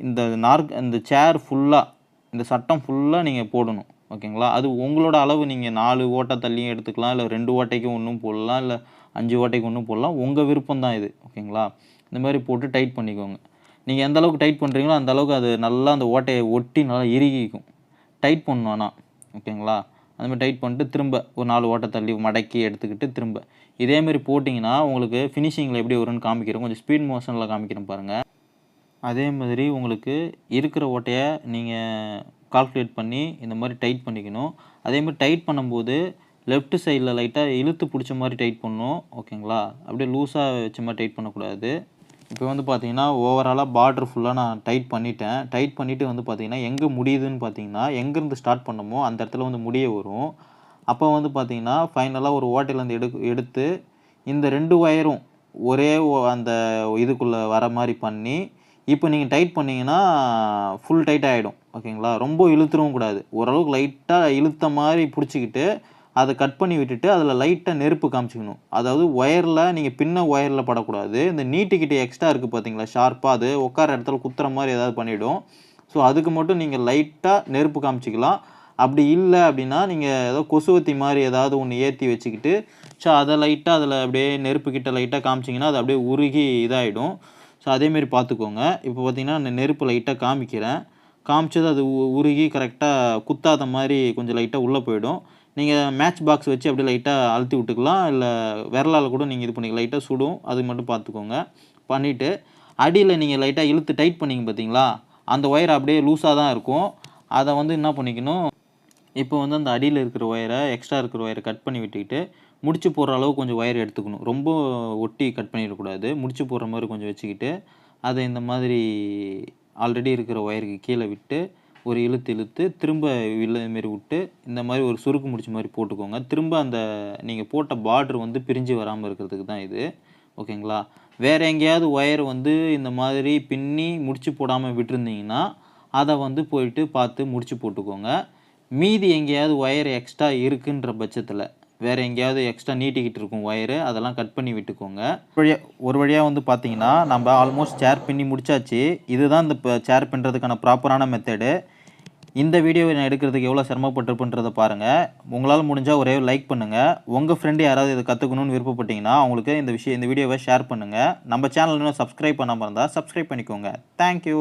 இந்த சேர் ஃபுல்லாக, இந்த சட்டம் ஃபுல்லாக நீங்கள் போடணும். ஓகேங்களா? அது உங்களோட அளவு. நீங்கள் 4 ஓட்டை தள்ளியும் எடுத்துக்கலாம், இல்லை 2 ஓட்டைக்கு ஒன்றும் போடலாம், இல்லை 5 ஓட்டைக்கு ஒன்றும் போடலாம். உங்கள் விருப்பம் தான் இது. ஓகேங்களா? இந்த மாதிரி போட்டு டைட் பண்ணிக்கோங்க. நீங்கள் எந்த அளவுக்கு டைட் பண்ணுறீங்களோ அந்த அளவுக்கு அது நல்லா அந்த ஓட்டையை ஒட்டி நல்லா இறுகிக்கும். டைட் பண்ணணும் ஆனால். ஓகேங்களா? அந்த மாதிரி டைட் பண்ணிட்டு திரும்ப ஒரு 4 ஓட்டை தள்ளி மடக்கி எடுத்துக்கிட்டு திரும்ப இதேமாரி போட்டிங்கன்னா உங்களுக்கு ஃபினிஷிங்கில் எப்படி வரும்னு காமிக்கிறேன். கொஞ்சம் ஸ்பீட் மோஷனில் காமிக்கிறேன் பாருங்கள். அதே மாதிரி உங்களுக்கு இருக்கிற ஓட்டையை நீங்கள் கால்குலேட் பண்ணி இந்த மாதிரி டைட் பண்ணிக்கணும். அதேமாதிரி டைட் பண்ணும்போது லெஃப்ட் சைடில் லைட்டாக இழுத்து பிடிச்ச மாதிரி டைட் பண்ணணும். ஓகேங்களா? அப்படியே லூஸாக வச்ச மாதிரி டைட் பண்ணக்கூடாது. இப்போ வந்து பார்த்தீங்கன்னா ஓவராலாக பார்டர் ஃபுல்லாக நான் டைட் பண்ணிட்டேன். டைட் பண்ணிவிட்டு வந்து பார்த்தீங்கன்னா எங்கே முடியுதுன்னு பார்த்தீங்கன்னா, எங்கேருந்து ஸ்டார்ட் பண்ணமோ அந்த இடத்துல வந்து முடிய வரும். அப்போ வந்து பார்த்தீங்கன்னா ஃபைனலாக ஒரு ஓட்டையிலேருந்து எடுத்து இந்த 2 ஒயரும் ஒரே அந்த இதுக்குள்ளே வர மாதிரி பண்ணி, இப்போ நீங்கள் டைட் பண்ணிங்கன்னா ஃபுல் டைட் ஆகிடும். ஓகேங்களா? ரொம்ப இழுத்துறவும் கூடாது. ஓரளவுக்கு லைட்டாக இழுத்த மாதிரி பிடிச்சிக்கிட்டு அதை கட் பண்ணி விட்டுட்டு அதில் லைட்டாக நெருப்பு காமிச்சிக்கணும். அதாவது ஒயரில் நீங்கள் ஒயரில் படக்கூடாது. இந்த நீட்டுக்கிட்ட எக்ஸ்ட்ரா இருக்குது பார்த்தீங்களா ஷார்ப்பாக, அது உட்கார இடத்துல குத்துற மாதிரி ஏதாவது பண்ணிவிடும். ஸோ அதுக்கு மட்டும் நீங்கள் லைட்டாக நெருப்பு காமிச்சிக்கலாம். அப்படி இல்லை அப்படின்னா நீங்கள் ஏதோ கொசுவத்தி மாதிரி ஏதாவது ஒன்று ஏற்றி வச்சுக்கிட்டு அதை லைட்டாக அதில் அப்படியே நெருப்புக்கிட்ட லைட்டாக காமிச்சிங்கன்னா அது அப்படியே உருகி இதாகிடும். ஸோ அதேமாரி பார்த்துக்கோங்க. இப்போ பார்த்தீங்கன்னா அந்த நெருப்பு லைட்டாக காமிக்கிறேன். காமிச்சது அது உருகி கரெக்டாக குத்தாத மாதிரி கொஞ்சம் லைட்டாக உள்ளே போயிடும். நீங்கள் மேட்ச் பாக்ஸ் வச்சு அப்படியே லைட்டாக அழுத்தி விட்டுக்கலாம், இல்லை விரலால் கூட நீங்கள் இது பண்ணிக்கலாம். லைட்டாக சுடும், அது மட்டும் பார்த்துக்கோங்க. பண்ணிவிட்டு அடியில் நீங்கள் லைட்டாக இழுத்து டைட் பண்ணிங்க பார்த்தீங்களா, அந்த ஒயர் அப்படியே லூஸாக தான் இருக்கும். அதை வந்து என்ன பண்ணிக்கணும், இப்போ வந்து அந்த அடியில் இருக்கிற ஒயரை, எக்ஸ்ட்ரா இருக்கிற ஒயரை கட் பண்ணி விட்டுக்கிட்டு முடிச்சு போடுற அளவு கொஞ்சம் ஒயர் எடுத்துக்கணும். ரொம்ப ஒட்டி கட் பண்ணிடக்கூடாது. முடிச்சு போடுற மாதிரி கொஞ்சம் வச்சுக்கிட்டு அதை இந்த மாதிரி ஆல்ரெடி இருக்கிற ஒயருக்கு கீழே விட்டு ஒரு இழுத்து திரும்ப மாரி விட்டு இந்த மாதிரி ஒரு சுருக்கு முடிச்ச மாதிரி போட்டுக்கோங்க. திரும்ப அந்த நீங்கள் போட்ட பார்டர் வந்து பிரிஞ்சு வராமல் இருக்கிறதுக்கு தான் இது. ஓகேங்களா? வேறு எங்கேயாவது ஒயர் வந்து இந்த மாதிரி பின்னி முடிச்சு போடாமல் விட்டுருந்தீங்கன்னா அதை வந்து போயிட்டு பார்த்து முடிச்சு போட்டுக்கோங்க. மீதி எங்கேயாவது ஒயர் எக்ஸ்ட்ரா இருக்குன்ற பட்சத்தில் வேறு எங்கேயாவது எக்ஸ்ட்ரா நீட்டிக்கிட்டு இருக்கும் ஒயரு, அதெல்லாம் கட் பண்ணி விட்டுக்கோங்க. ஒரு வழியாக வந்து பார்த்தீங்கன்னா நம்ம ஆல்மோஸ்ட் சேர் பின்னி முடிச்சாச்சு. இதுதான் இந்த சேர் பின்னுறதுக்கான ப்ராப்பரான மெத்தடு. இந்த வீடியோவை நான் எடுக்கிறதுக்கு எவ்வளோ சிரமப்பட்டிருப்புன்றதை பாருங்கள். உங்களால் முடிஞ்சால் ஒரே லைக் பண்ணுங்கள். உங்கள் ஃப்ரெண்டு யாராவது இதை கற்றுக்கணும்னு விருப்பப்பட்டீங்கன்னா அவங்களுக்கு இந்த வீடியோவை ஷேர் பண்ணுங்கள். நம்ம சேனல் இன்னும் சப்ஸ்கிரைப் பண்ணாமல் இருந்தால் சப்ஸ்கிரைப் பண்ணிக்கோங்க. தேங்க்யூ.